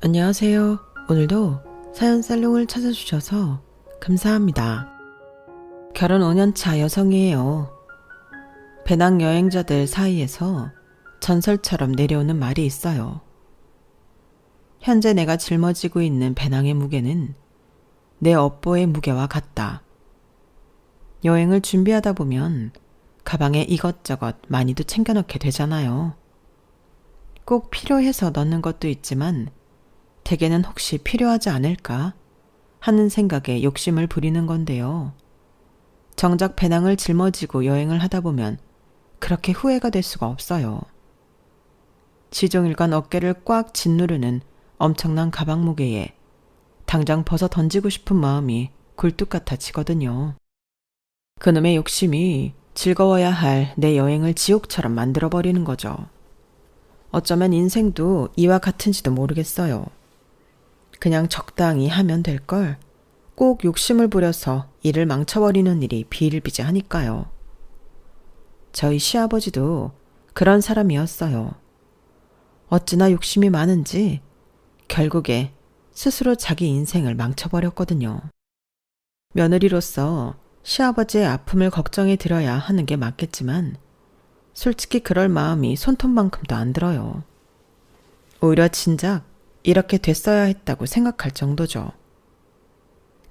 안녕하세요. 오늘도 사연 살롱을 찾아주셔서 감사합니다. 결혼 5년차 여성이에요. 배낭여행자들 사이에서 전설처럼 내려오는 말이 있어요. 현재 내가 짊어지고 있는 배낭의 무게는 내 업보의 무게와 같다. 여행을 준비하다 보면 가방에 이것저것 많이도 챙겨 넣게 되잖아요. 꼭 필요해서 넣는 것도 있지만 대개는 혹시 필요하지 않을까 하는 생각에 욕심을 부리는 건데요. 정작 배낭을 짊어지고 여행을 하다 보면 그렇게 후회가 될 수가 없어요. 시종일관 어깨를 꽉 짓누르는 엄청난 가방 무게에 당장 벗어 던지고 싶은 마음이 굴뚝 같아지거든요. 그놈의 욕심이 즐거워야 할 내 여행을 지옥처럼 만들어버리는 거죠. 어쩌면 인생도 이와 같은지도 모르겠어요. 그냥 적당히 하면 될 걸 꼭 욕심을 부려서 일을 망쳐버리는 일이 비일비재하니까요. 저희 시아버지도 그런 사람이었어요. 어찌나 욕심이 많은지 결국에 스스로 자기 인생을 망쳐버렸거든요. 며느리로서 시아버지의 아픔을 걱정해 드려야 하는 게 맞겠지만 솔직히 그럴 마음이 손톱만큼도 안 들어요. 오히려 진작 이렇게 됐어야 했다고 생각할 정도죠.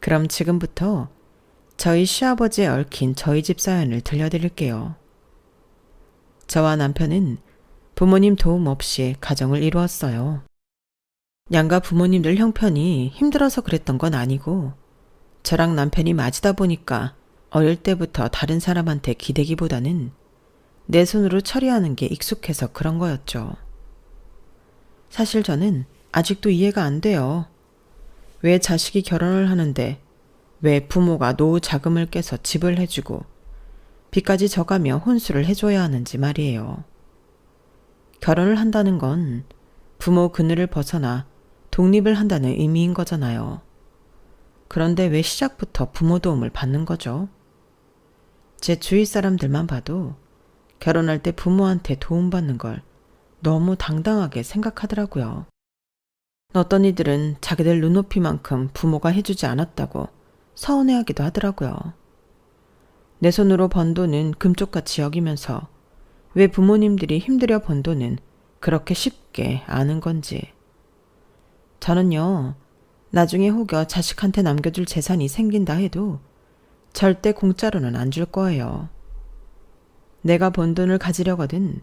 그럼 지금부터 저희 시아버지에 얽힌 저희 집 사연을 들려드릴게요. 저와 남편은 부모님 도움 없이 가정을 이루었어요. 양가 부모님들 형편이 힘들어서 그랬던 건 아니고 저랑 남편이 맞이다 보니까 어릴 때부터 다른 사람한테 기대기보다는 내 손으로 처리하는 게 익숙해서 그런 거였죠. 사실 저는 아직도 이해가 안 돼요. 왜 자식이 결혼을 하는데 왜 부모가 노후 자금을 깨서 집을 해주고 빚까지 져가며 혼수를 해줘야 하는지 말이에요. 결혼을 한다는 건 부모 그늘을 벗어나 독립을 한다는 의미인 거잖아요. 그런데 왜 시작부터 부모 도움을 받는 거죠? 제 주위 사람들만 봐도 결혼할 때 부모한테 도움받는 걸 너무 당당하게 생각하더라고요. 어떤 이들은 자기들 눈높이만큼 부모가 해주지 않았다고 서운해하기도 하더라고요. 내 손으로 번 돈은 금쪽같이 여기면서 왜 부모님들이 힘들여 번 돈은 그렇게 쉽게 아는 건지. 저는요, 나중에 혹여 자식한테 남겨줄 재산이 생긴다 해도 절대 공짜로는 안 줄 거예요. 내가 번 돈을 가지려거든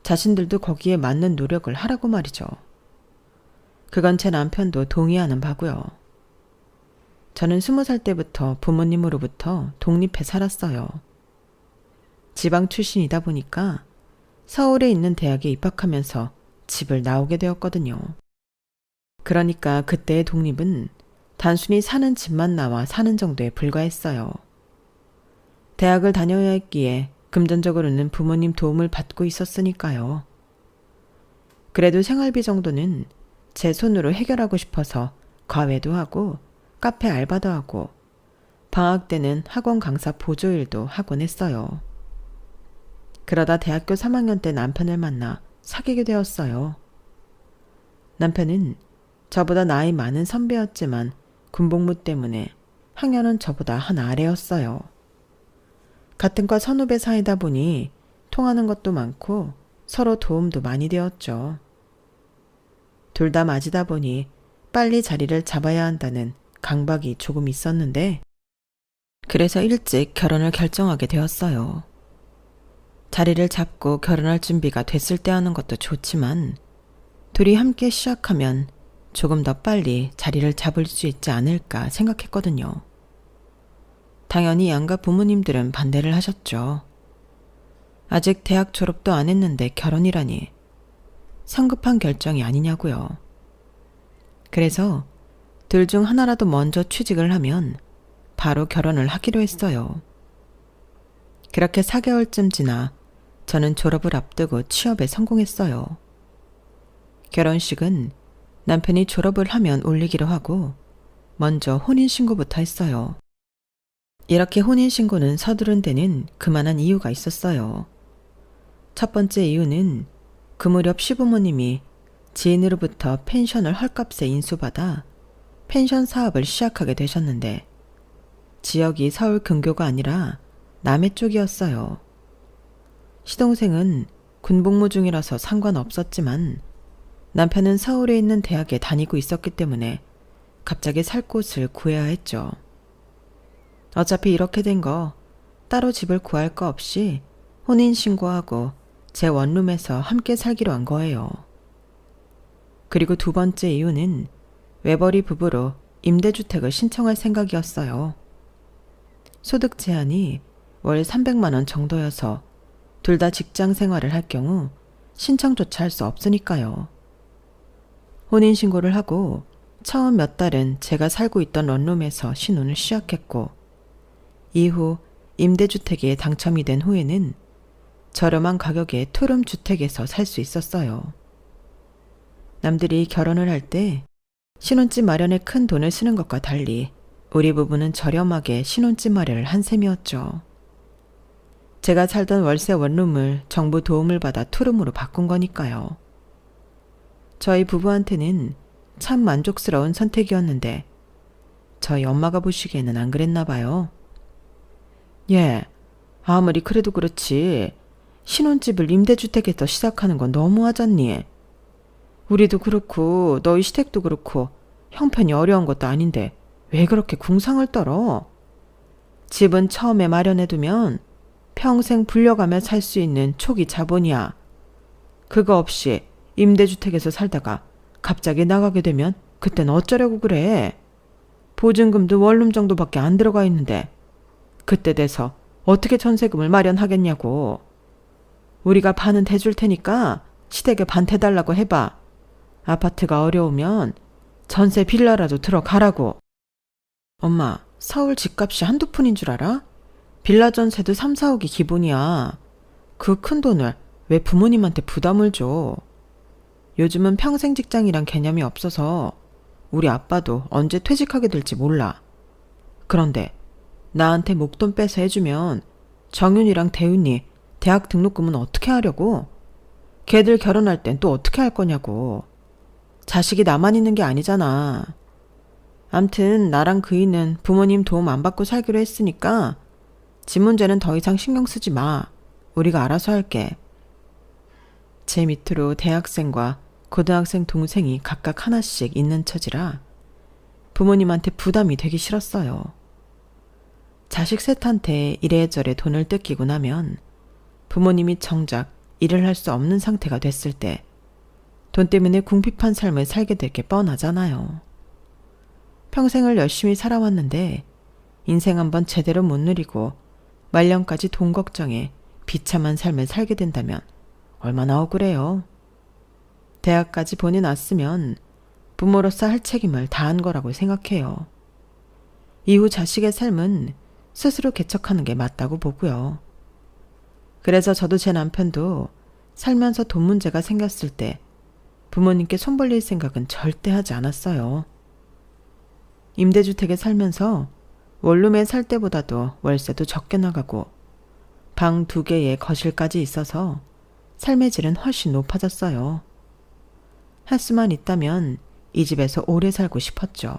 자신들도 거기에 맞는 노력을 하라고 말이죠. 그건 제 남편도 동의하는 바고요. 저는 20살 때부터 부모님으로부터 독립해 살았어요. 지방 출신이다 보니까 서울에 있는 대학에 입학하면서 집을 나오게 되었거든요. 그러니까 그때의 독립은 단순히 사는 집만 나와 사는 정도에 불과했어요. 대학을 다녀야 했기에 금전적으로는 부모님 도움을 받고 있었으니까요. 그래도 생활비 정도는 제 손으로 해결하고 싶어서 과외도 하고 카페 알바도 하고 방학 때는 학원 강사 보조일도 하곤 했어요. 그러다 대학교 3학년 때 남편을 만나 사귀게 되었어요. 남편은 저보다 나이 많은 선배였지만 군복무 때문에 학년은 저보다 한 아래였어요. 같은 과 선후배 사이다 보니 통하는 것도 많고 서로 도움도 많이 되었죠. 둘 다 맞이다 보니 빨리 자리를 잡아야 한다는 강박이 조금 있었는데 그래서 일찍 결혼을 결정하게 되었어요. 자리를 잡고 결혼할 준비가 됐을 때 하는 것도 좋지만 둘이 함께 시작하면 조금 더 빨리 자리를 잡을 수 있지 않을까 생각했거든요. 당연히 양가 부모님들은 반대를 하셨죠. 아직 대학 졸업도 안 했는데 결혼이라니 성급한 결정이 아니냐고요. 그래서 둘 중 하나라도 먼저 취직을 하면 바로 결혼을 하기로 했어요. 그렇게 4개월쯤 지나 저는 졸업을 앞두고 취업에 성공했어요. 결혼식은 남편이 졸업을 하면 올리기로 하고 먼저 혼인신고부터 했어요. 이렇게 혼인신고는 서두른 데는 그만한 이유가 있었어요. 첫 번째 이유는 그 무렵 시부모님이 지인으로부터 펜션을 헐값에 인수받아 펜션 사업을 시작하게 되셨는데 지역이 서울 근교가 아니라 남해 쪽이었어요. 시동생은 군복무 중이라서 상관없었지만 남편은 서울에 있는 대학에 다니고 있었기 때문에 갑자기 살 곳을 구해야 했죠. 어차피 이렇게 된 거 따로 집을 구할 거 없이 혼인신고하고 제 원룸에서 함께 살기로 한 거예요. 그리고 두 번째 이유는 외벌이 부부로 임대주택을 신청할 생각이었어요. 소득 제한이 월 300만 원 정도여서 둘 다 직장 생활을 할 경우 신청조차 할 수 없으니까요. 혼인신고를 하고 처음 몇 달은 제가 살고 있던 원룸에서 신혼을 시작했고 이후 임대주택에 당첨이 된 후에는 저렴한 가격의 투룸주택에서 살 수 있었어요. 남들이 결혼을 할 때 신혼집 마련에 큰 돈을 쓰는 것과 달리 우리 부부는 저렴하게 신혼집 마련을 한 셈이었죠. 제가 살던 월세 원룸을 정부 도움을 받아 투룸으로 바꾼 거니까요. 저희 부부한테는 참 만족스러운 선택이었는데 저희 엄마가 보시기에는 안 그랬나 봐요. 예, 아무리 그래도 그렇지 신혼집을 임대주택에서 시작하는 건 너무하잖니. 우리도 그렇고 너희 시댁도 그렇고 형편이 어려운 것도 아닌데 왜 그렇게 궁상을 떨어? 집은 처음에 마련해두면 평생 불려가며 살 수 있는 초기 자본이야. 그거 없이 임대주택에서 살다가 갑자기 나가게 되면 그땐 어쩌려고 그래? 보증금도 원룸 정도밖에 안 들어가 있는데 그때 돼서 어떻게 전세금을 마련하겠냐고. 우리가 반은 대줄 테니까 시댁에 반 대달라고 해봐. 아파트가 어려우면 전세 빌라라도 들어가라고. 엄마, 서울 집값이 한두 푼인 줄 알아? 빌라 전세도 3, 4억이 기본이야. 그 큰 돈을 왜 부모님한테 부담을 줘? 요즘은 평생 직장이란 개념이 없어서 우리 아빠도 언제 퇴직하게 될지 몰라. 그런데 나한테 목돈 빼서 해주면 정윤이랑 대윤이 대학 등록금은 어떻게 하려고? 걔들 결혼할 땐 또 어떻게 할 거냐고. 자식이 나만 있는 게 아니잖아. 암튼 나랑 그이는 부모님 도움 안 받고 살기로 했으니까 집 문제는 더 이상 신경 쓰지 마. 우리가 알아서 할게. 제 밑으로 대학생과 고등학생 동생이 각각 하나씩 있는 처지라 부모님한테 부담이 되기 싫었어요. 자식 셋한테 이래저래 돈을 뜯기고 나면 부모님이 정작 일을 할 수 없는 상태가 됐을 때 돈 때문에 궁핍한 삶을 살게 될 게 뻔하잖아요. 평생을 열심히 살아왔는데 인생 한번 제대로 못 누리고 말년까지 돈 걱정에 비참한 삶을 살게 된다면 얼마나 억울해요. 대학까지 보내놨으면 부모로서 할 책임을 다한 거라고 생각해요. 이후 자식의 삶은 스스로 개척하는 게 맞다고 보고요. 그래서 저도 제 남편도 살면서 돈 문제가 생겼을 때 부모님께 손 벌릴 생각은 절대 하지 않았어요. 임대주택에 살면서 원룸에 살 때보다도 월세도 적게 나가고 방 2개에 거실까지 있어서 삶의 질은 훨씬 높아졌어요. 할 수만 있다면 이 집에서 오래 살고 싶었죠.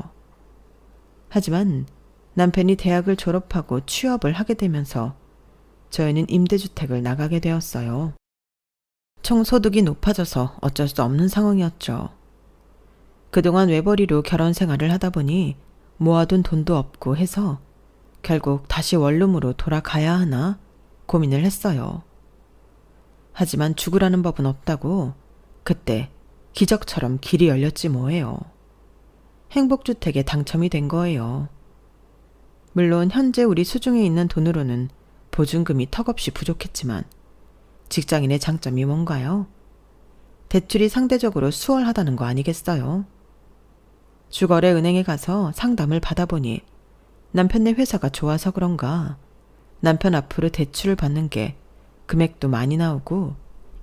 하지만 남편이 대학을 졸업하고 취업을 하게 되면서 저희는 임대주택을 나가게 되었어요. 총 소득이 높아져서 어쩔 수 없는 상황이었죠. 그동안 외벌이로 결혼 생활을 하다 보니 모아둔 돈도 없고 해서 결국 다시 원룸으로 돌아가야 하나 고민을 했어요. 하지만 죽으라는 법은 없다고 그때 기적처럼 길이 열렸지 뭐예요. 행복주택에 당첨이 된 거예요. 물론 현재 우리 수중에 있는 돈으로는 보증금이 턱없이 부족했지만 직장인의 장점이 뭔가요? 대출이 상대적으로 수월하다는 거 아니겠어요? 주거래 은행에 가서 상담을 받아보니 남편네 회사가 좋아서 그런가 남편 앞으로 대출을 받는 게 금액도 많이 나오고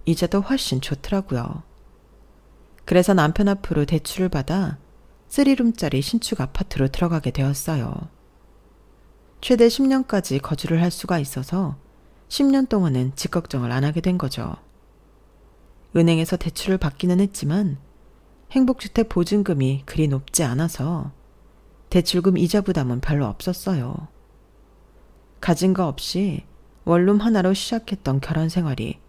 이자도 훨씬 좋더라고요. 그래서 남편 앞으로 대출을 받아 3룸짜리 신축 아파트로 들어가게 되었어요. 최대 10년까지 거주를 할 수가 있어서 10년 동안은 집 걱정을 안 하게 된 거죠. 은행에서 대출을 받기는 했지만 행복주택 보증금이 그리 높지 않아서 대출금 이자 부담은 별로 없었어요. 가진 거 없이 원룸 하나로 시작했던 결혼 생활이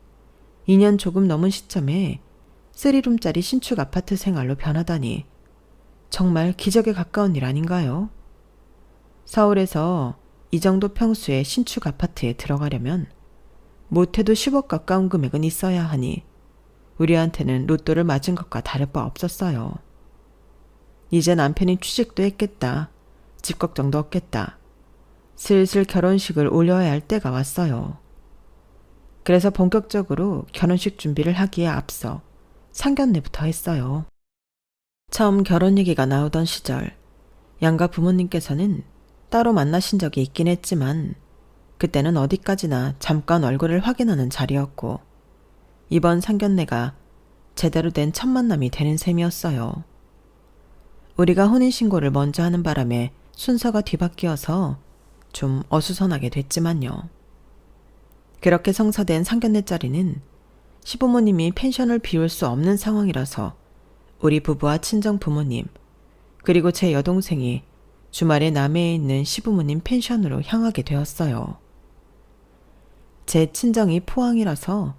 2년 조금 넘은 시점에 3룸짜리 신축 아파트 생활로 변하다니 정말 기적에 가까운 일 아닌가요? 서울에서 이 정도 평수의 신축 아파트에 들어가려면 못해도 10억 가까운 금액은 있어야 하니 우리한테는 로또를 맞은 것과 다를 바 없었어요. 이제 남편이 취직도 했겠다. 집 걱정도 없겠다. 슬슬 결혼식을 올려야 할 때가 왔어요. 그래서 본격적으로 결혼식 준비를 하기에 앞서 상견례부터 했어요. 처음 결혼 얘기가 나오던 시절 양가 부모님께서는 따로 만나신 적이 있긴 했지만 그때는 어디까지나 잠깐 얼굴을 확인하는 자리였고 이번 상견례가 제대로 된 첫 만남이 되는 셈이었어요. 우리가 혼인신고를 먼저 하는 바람에 순서가 뒤바뀌어서 좀 어수선하게 됐지만요. 그렇게 성사된 상견례 자리는 시부모님이 펜션을 비울 수 없는 상황이라서 우리 부부와 친정 부모님 그리고 제 여동생이 주말에 남해에 있는 시부모님 펜션으로 향하게 되었어요. 제 친정이 포항이라서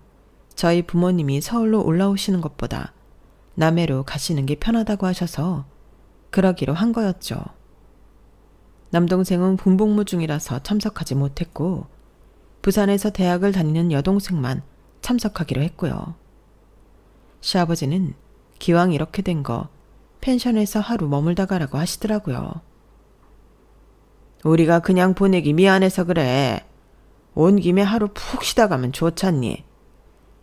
저희 부모님이 서울로 올라오시는 것보다 남해로 가시는 게 편하다고 하셔서 그러기로 한 거였죠. 남동생은 군복무 중이라서 참석하지 못했고 부산에서 대학을 다니는 여동생만 참석하기로 했고요. 시아버지는 기왕 이렇게 된 거 펜션에서 하루 머물다 가라고 하시더라고요. 우리가 그냥 보내기 미안해서 그래. 온 김에 하루 푹 쉬다 가면 좋잖니.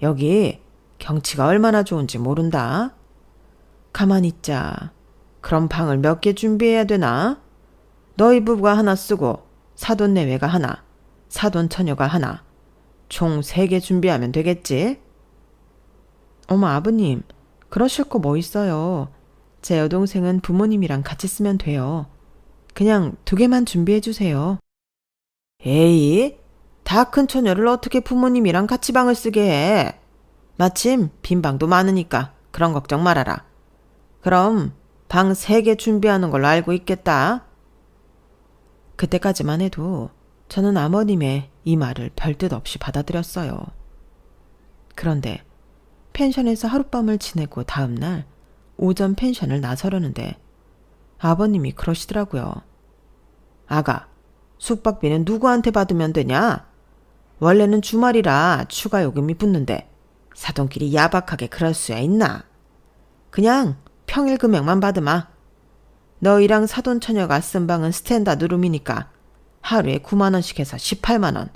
여기 경치가 얼마나 좋은지 모른다. 가만히 있자. 그럼 방을 몇 개 준비해야 되나? 너희 부부가 하나 쓰고 사돈 내외가 하나, 사돈 처녀가 하나, 총 3개 준비하면 되겠지? 어머 아버님, 그러실 거 뭐 있어요. 제 여동생은 부모님이랑 같이 쓰면 돼요. 그냥 2개만 준비해 주세요. 에이, 다 큰 처녀를 어떻게 부모님이랑 같이 방을 쓰게 해. 마침 빈 방도 많으니까 그런 걱정 말아라. 그럼 방 3개 준비하는 걸로 알고 있겠다. 그때까지만 해도 저는 아버님의 이 말을 별뜻 없이 받아들였어요. 그런데 펜션에서 하룻밤을 지내고 다음날 오전 펜션을 나서려는데 아버님이 그러시더라고요. 아가, 숙박비는 누구한테 받으면 되냐? 원래는 주말이라 추가 요금이 붙는데 사돈끼리 야박하게 그럴 수야 있나? 그냥 평일 금액만 받으마. 너희랑 사돈 처녀가 쓴 방은 스탠다드 룸이니까 하루에 9만 원씩 해서 18만 원.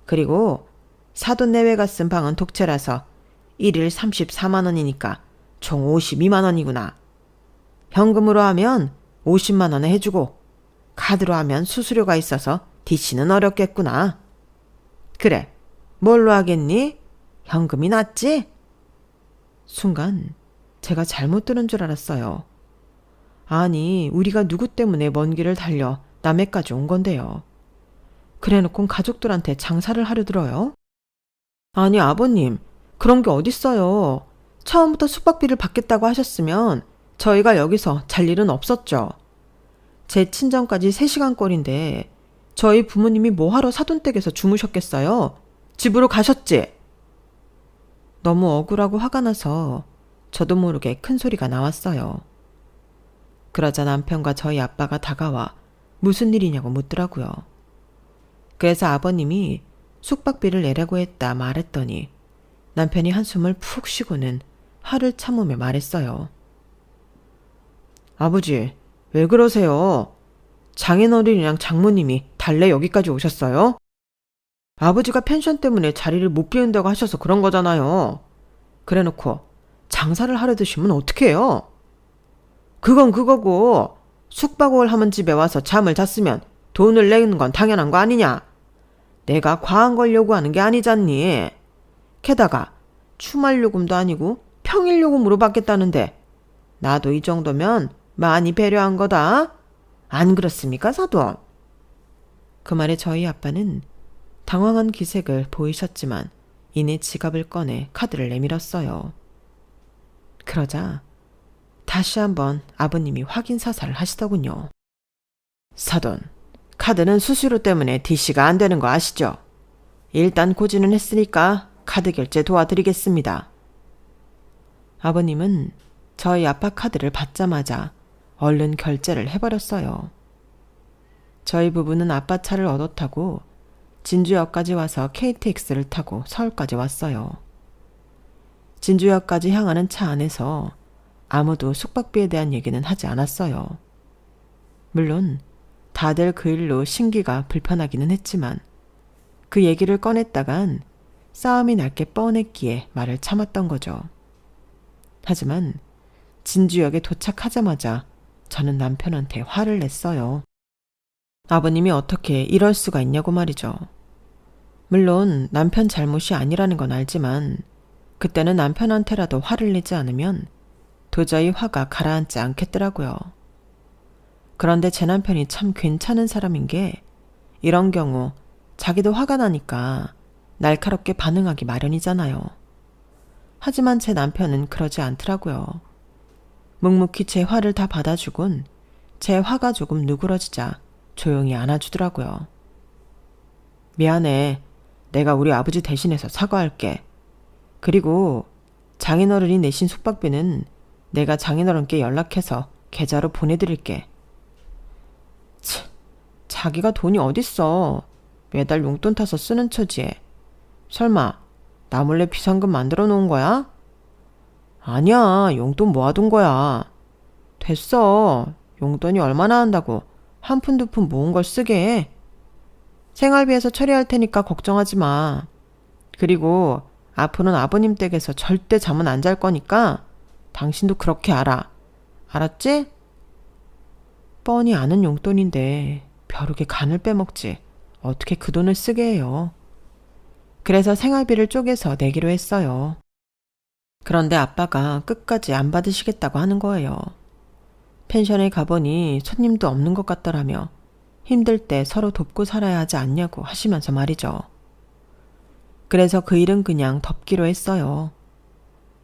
그리고 사돈 내외가 쓴 방은 독채라서 1일 34만 원이니까 총 52만 원이구나. 현금으로 하면 50만 원에 해주고 카드로 하면 수수료가 있어서 DC는 어렵겠구나. 그래, 뭘로 하겠니? 현금이 낫지? 순간 제가 잘못 들은 줄 알았어요. 아니, 우리가 누구 때문에 먼 길을 달려 남해까지 온 건데요. 그래놓고 가족들한테 장사를 하려 들어요? 아니 아버님, 그런 게 어딨어요. 처음부터 숙박비를 받겠다고 하셨으면 저희가 여기서 잘 일은 없었죠. 제 친정까지 3시간 거리인데 저희 부모님이 뭐하러 사돈댁에서 주무셨겠어요? 집으로 가셨지? 너무 억울하고 화가 나서 저도 모르게 큰 소리가 나왔어요. 그러자 남편과 저희 아빠가 다가와 무슨 일이냐고 묻더라고요. 그래서 아버님이 숙박비를 내라고 했다 말했더니 남편이 한숨을 푹 쉬고는 화를 참으며 말했어요. 아버지, 왜 그러세요? 장인어른이랑 장모님이 달래 여기까지 오셨어요? 아버지가 펜션 때문에 자리를 못 비운다고 하셔서 그런 거잖아요. 그래놓고 장사를 하려 드시면 어떡해요? 그건 그거고 숙박을 하면 집에 와서 잠을 잤으면 돈을 내는 건 당연한 거 아니냐? 내가 과한 걸 요구하는 게 아니잖니. 게다가 주말 요금도 아니고 평일 요금으로 받겠다는데 나도 이 정도면 많이 배려한 거다. 안 그렇습니까, 사돈? 그 말에 저희 아빠는 당황한 기색을 보이셨지만 이내 지갑을 꺼내 카드를 내밀었어요. 그러자 다시 한번 아버님이 확인 사살을 하시더군요. 사돈, 카드는 수수료 때문에 DC가 안 되는 거 아시죠? 일단 고지는 했으니까 카드 결제 도와드리겠습니다. 아버님은 저희 아빠 카드를 받자마자 얼른 결제를 해버렸어요. 저희 부부는 아빠 차를 얻어 타고 진주역까지 와서 KTX를 타고 서울까지 왔어요. 진주역까지 향하는 차 안에서 아무도 숙박비에 대한 얘기는 하지 않았어요. 물론 다들 그 일로 신기가 불편하기는 했지만 그 얘기를 꺼냈다간 싸움이 날 게 뻔했기에 말을 참았던 거죠. 하지만 진주역에 도착하자마자 저는 남편한테 화를 냈어요. 아버님이 어떻게 이럴 수가 있냐고 말이죠. 물론 남편 잘못이 아니라는 건 알지만 그때는 남편한테라도 화를 내지 않으면 도저히 화가 가라앉지 않겠더라고요. 그런데 제 남편이 참 괜찮은 사람인 게 이런 경우 자기도 화가 나니까 날카롭게 반응하기 마련이잖아요. 하지만 제 남편은 그러지 않더라고요. 묵묵히 제 화를 다 받아주곤 제 화가 조금 누그러지자 조용히 안아주더라고요. 미안해. 내가 우리 아버지 대신해서 사과할게. 그리고 장인어른이 내신 숙박비는 내가 장인어른께 연락해서 계좌로 보내드릴게. 자기가 돈이 어딨어. 매달 용돈 타서 쓰는 처지에. 설마 나 몰래 비상금 만들어 놓은 거야? 아니야. 용돈 모아둔 거야. 됐어. 용돈이 얼마나 한다고 한 푼 두 푼 모은 걸 쓰게 해. 생활비에서 처리할 테니까 걱정하지 마. 그리고 앞으로는 아버님 댁에서 절대 잠은 안 잘 거니까 당신도 그렇게 알아. 알았지? 뻔히 아는 용돈인데 벼룩의 간을 빼먹지. 어떻게 그 돈을 쓰게 해요. 그래서 생활비를 쪼개서 내기로 했어요. 그런데 아빠가 끝까지 안 받으시겠다고 하는 거예요. 펜션에 가보니 손님도 없는 것 같더라며 힘들 때 서로 돕고 살아야 하지 않냐고 하시면서 말이죠. 그래서 그 일은 그냥 덮기로 했어요.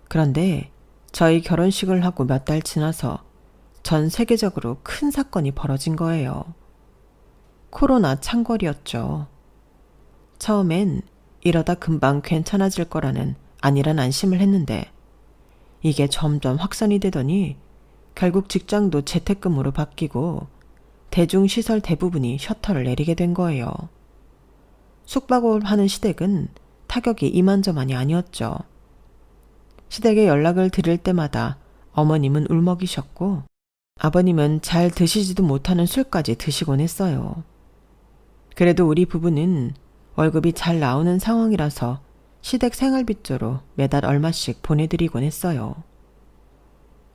그런데 저희 결혼식을 하고 몇 달 지나서 전 세계적으로 큰 사건이 벌어진 거예요. 코로나 창궐이었죠. 처음엔 이러다 금방 괜찮아질 거라는 안일한 안심을 했는데 이게 점점 확산이 되더니 결국 직장도 재택근무로 바뀌고 대중시설 대부분이 셔터를 내리게 된 거예요. 숙박업을 하는 시댁은 타격이 이만저만이 아니었죠. 시댁에 연락을 드릴 때마다 어머님은 울먹이셨고 아버님은 잘 드시지도 못하는 술까지 드시곤 했어요. 그래도 우리 부부는 월급이 잘 나오는 상황이라서 시댁 생활비조로 매달 얼마씩 보내드리곤 했어요.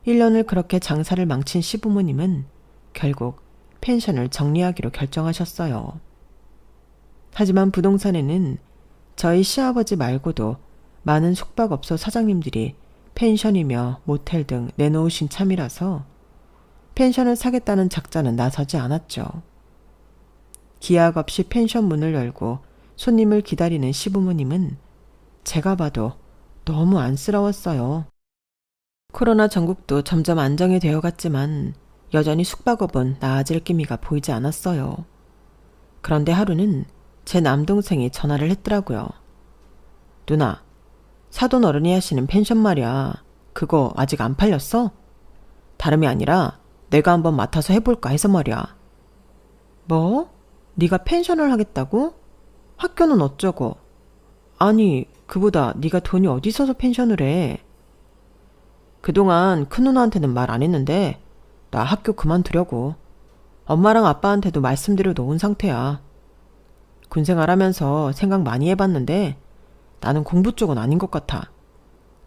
1년을 그렇게 장사를 망친 시부모님은 결국 펜션을 정리하기로 결정하셨어요. 하지만 부동산에는 저희 시아버지 말고도 많은 숙박업소 사장님들이 펜션이며 모텔 등 내놓으신 참이라서 펜션을 사겠다는 작자는 나서지 않았죠. 기약 없이 펜션 문을 열고 손님을 기다리는 시부모님은 제가 봐도 너무 안쓰러웠어요. 코로나 전국도 점점 안정이 되어 갔지만 여전히 숙박업은 나아질 기미가 보이지 않았어요. 그런데 하루는 제 남동생이 전화를 했더라고요. 누나, 사돈 어른이 하시는 펜션 말이야. 그거 아직 안 팔렸어? 다름이 아니라 내가 한번 맡아서 해볼까 해서 말이야. 뭐? 네가 펜션을 하겠다고? 학교는 어쩌고? 아니, 그보다 네가 돈이 어디 있어서 펜션을 해? 그동안 큰 누나한테는 말 안 했는데 나 학교 그만두려고. 엄마랑 아빠한테도 말씀드려 놓은 상태야. 군생활하면서 생각 많이 해봤는데 나는 공부 쪽은 아닌 것 같아.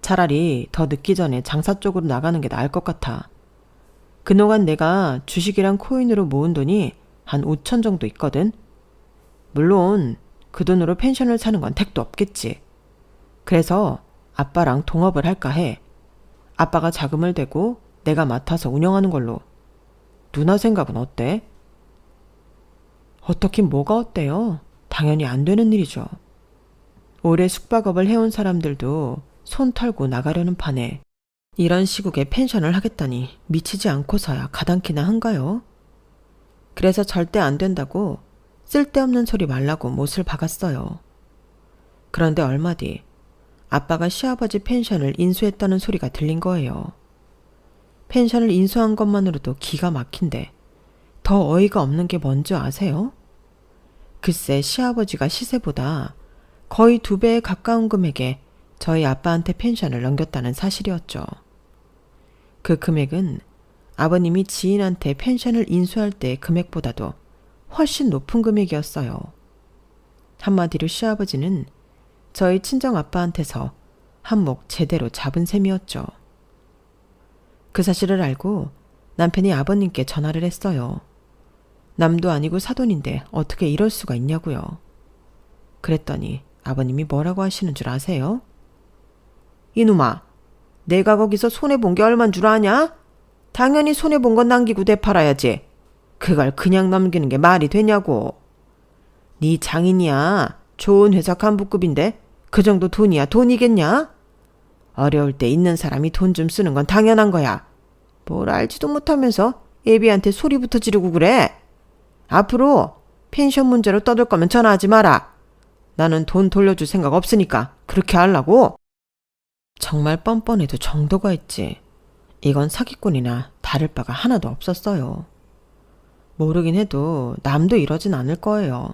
차라리 더 늦기 전에 장사 쪽으로 나가는 게 나을 것 같아. 그동안 내가 주식이랑 코인으로 모은 돈이 한 5천 정도 있거든. 물론 그 돈으로 펜션을 사는 건 택도 없겠지. 그래서 아빠랑 동업을 할까 해. 아빠가 자금을 대고 내가 맡아서 운영하는 걸로. 누나 생각은 어때? 어떻긴 뭐가 어때요? 당연히 안 되는 일이죠. 오래 숙박업을 해온 사람들도 손 털고 나가려는 판에 이런 시국에 펜션을 하겠다니 미치지 않고서야 가당키나 한가요? 그래서 절대 안 된다고 쓸데없는 소리 말라고 못을 박았어요. 그런데 얼마 뒤 아빠가 시아버지 펜션을 인수했다는 소리가 들린 거예요. 펜션을 인수한 것만으로도 기가 막힌데 더 어이가 없는 게 뭔지 아세요? 글쎄 시아버지가 시세보다 거의 2배에 가까운 금액에 저희 아빠한테 펜션을 넘겼다는 사실이었죠. 그 금액은 아버님이 지인한테 펜션을 인수할 때의 금액보다도 훨씬 높은 금액이었어요. 한마디로 시아버지는 저희 친정아빠한테서 한몫 제대로 잡은 셈이었죠. 그 사실을 알고 남편이 아버님께 전화를 했어요. 남도 아니고 사돈인데 어떻게 이럴 수가 있냐고요. 그랬더니 아버님이 뭐라고 하시는 줄 아세요? 이놈아, 내가 거기서 손해본 게 얼만 줄 아냐? 당연히 손해본 건 남기고 되팔아야지. 그걸 그냥 넘기는 게 말이 되냐고. 네 장인이야. 좋은 회사 간부급인데 그 정도 돈이야 돈이겠냐? 어려울 때 있는 사람이 돈 좀 쓰는 건 당연한 거야. 뭘 알지도 못하면서 애비한테 소리부터 지르고 그래. 앞으로 펜션 문제로 떠들 거면 전화하지 마라. 나는 돈 돌려줄 생각 없으니까 그렇게 하려고. 정말 뻔뻔해도 정도가 있지. 이건 사기꾼이나 다를 바가 하나도 없었어요. 모르긴 해도 남도 이러진 않을 거예요.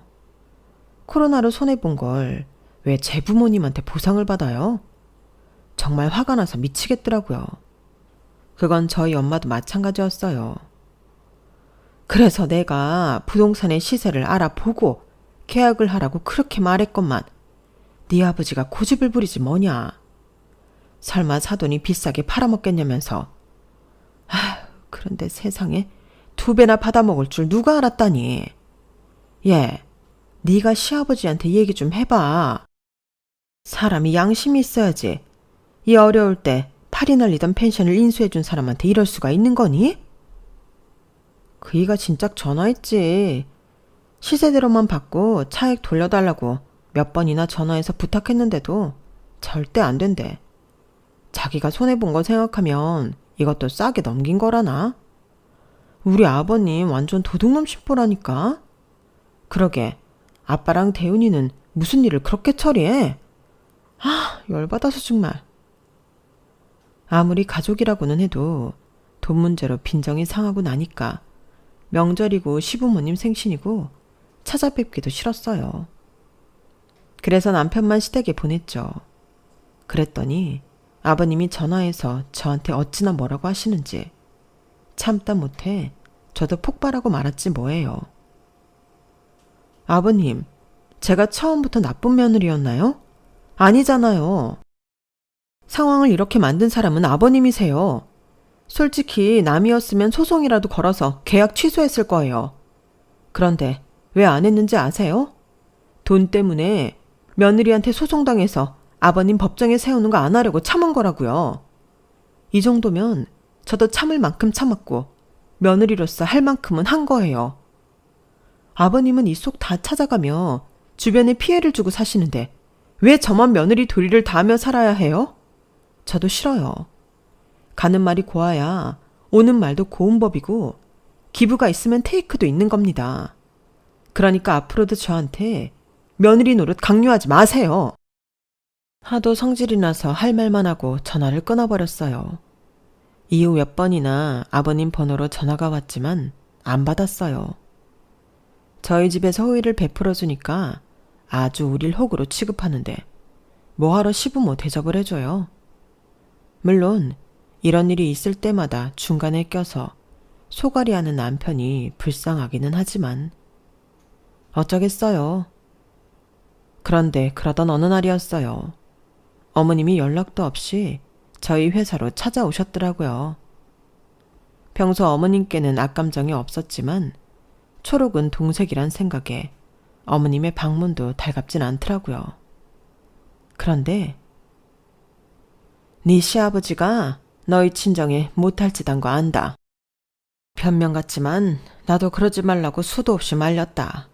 코로나로 손해본 걸 왜 제 부모님한테 보상을 받아요? 정말 화가 나서 미치겠더라고요. 그건 저희 엄마도 마찬가지였어요. 그래서 내가 부동산의 시세를 알아보고 계약을 하라고 그렇게 말했건만 네 아버지가 고집을 부리지 뭐냐. 설마 사돈이 비싸게 팔아먹겠냐면서. 그런데 세상에 2배나 받아먹을 줄 누가 알았다니. 얘, 네가 시아버지한테 얘기 좀 해봐. 사람이 양심이 있어야지. 이 어려울 때 팔이 날리던 펜션을 인수해준 사람한테 이럴 수가 있는 거니? 그이가 진작 전화했지. 시세대로만 받고 차액 돌려달라고 몇 번이나 전화해서 부탁했는데도 절대 안 된대. 자기가 손해본 거 생각하면 이것도 싸게 넘긴 거라나? 우리 아버님 완전 도둑놈 심보라니까. 그러게 아빠랑 대훈이는 무슨 일을 그렇게 처리해? 열받아서 정말. 아무리 가족이라고는 해도 돈 문제로 빈정이 상하고 나니까 명절이고 시부모님 생신이고 찾아뵙기도 싫었어요. 그래서 남편만 시댁에 보냈죠. 그랬더니 아버님이 전화해서 저한테 어찌나 뭐라고 하시는지 참다 못해 저도 폭발하고 말았지 뭐예요. 아버님, 제가 처음부터 나쁜 며느리였나요? 아니잖아요. 상황을 이렇게 만든 사람은 아버님이세요. 솔직히 남이었으면 소송이라도 걸어서 계약 취소했을 거예요. 그런데 왜 안 했는지 아세요? 돈 때문에 며느리한테 소송당해서 아버님 법정에 세우는 거 안 하려고 참은 거라고요. 이 정도면 저도 참을 만큼 참았고 며느리로서 할 만큼은 한 거예요. 아버님은 이 속 다 찾아가며 주변에 피해를 주고 사시는데 왜 저만 며느리 도리를 다하며 살아야 해요? 저도 싫어요. 가는 말이 고와야 오는 말도 고운 법이고 기부가 있으면 테이크도 있는 겁니다. 그러니까 앞으로도 저한테 며느리 노릇 강요하지 마세요. 하도 성질이 나서 할 말만 하고 전화를 끊어버렸어요. 이후 몇 번이나 아버님 번호로 전화가 왔지만 안 받았어요. 저희 집에서 호의를 베풀어주니까 아주 우릴 호구로 취급하는데 뭐하러 시부모 대접을 해줘요. 물론 이런 일이 있을 때마다 중간에 껴서 소갈이하는 남편이 불쌍하기는 하지만 어쩌겠어요. 그런데 그러던 어느 날이었어요. 어머님이 연락도 없이 저희 회사로 찾아오셨더라고요. 평소 어머님께는 악감정이 없었지만 초록은 동색이란 생각에 어머님의 방문도 달갑진 않더라고요. 그런데 네 시아버지가 너희 친정에 못할 짓 한 거 안다. 변명 같지만 나도 그러지 말라고 수도 없이 말렸다.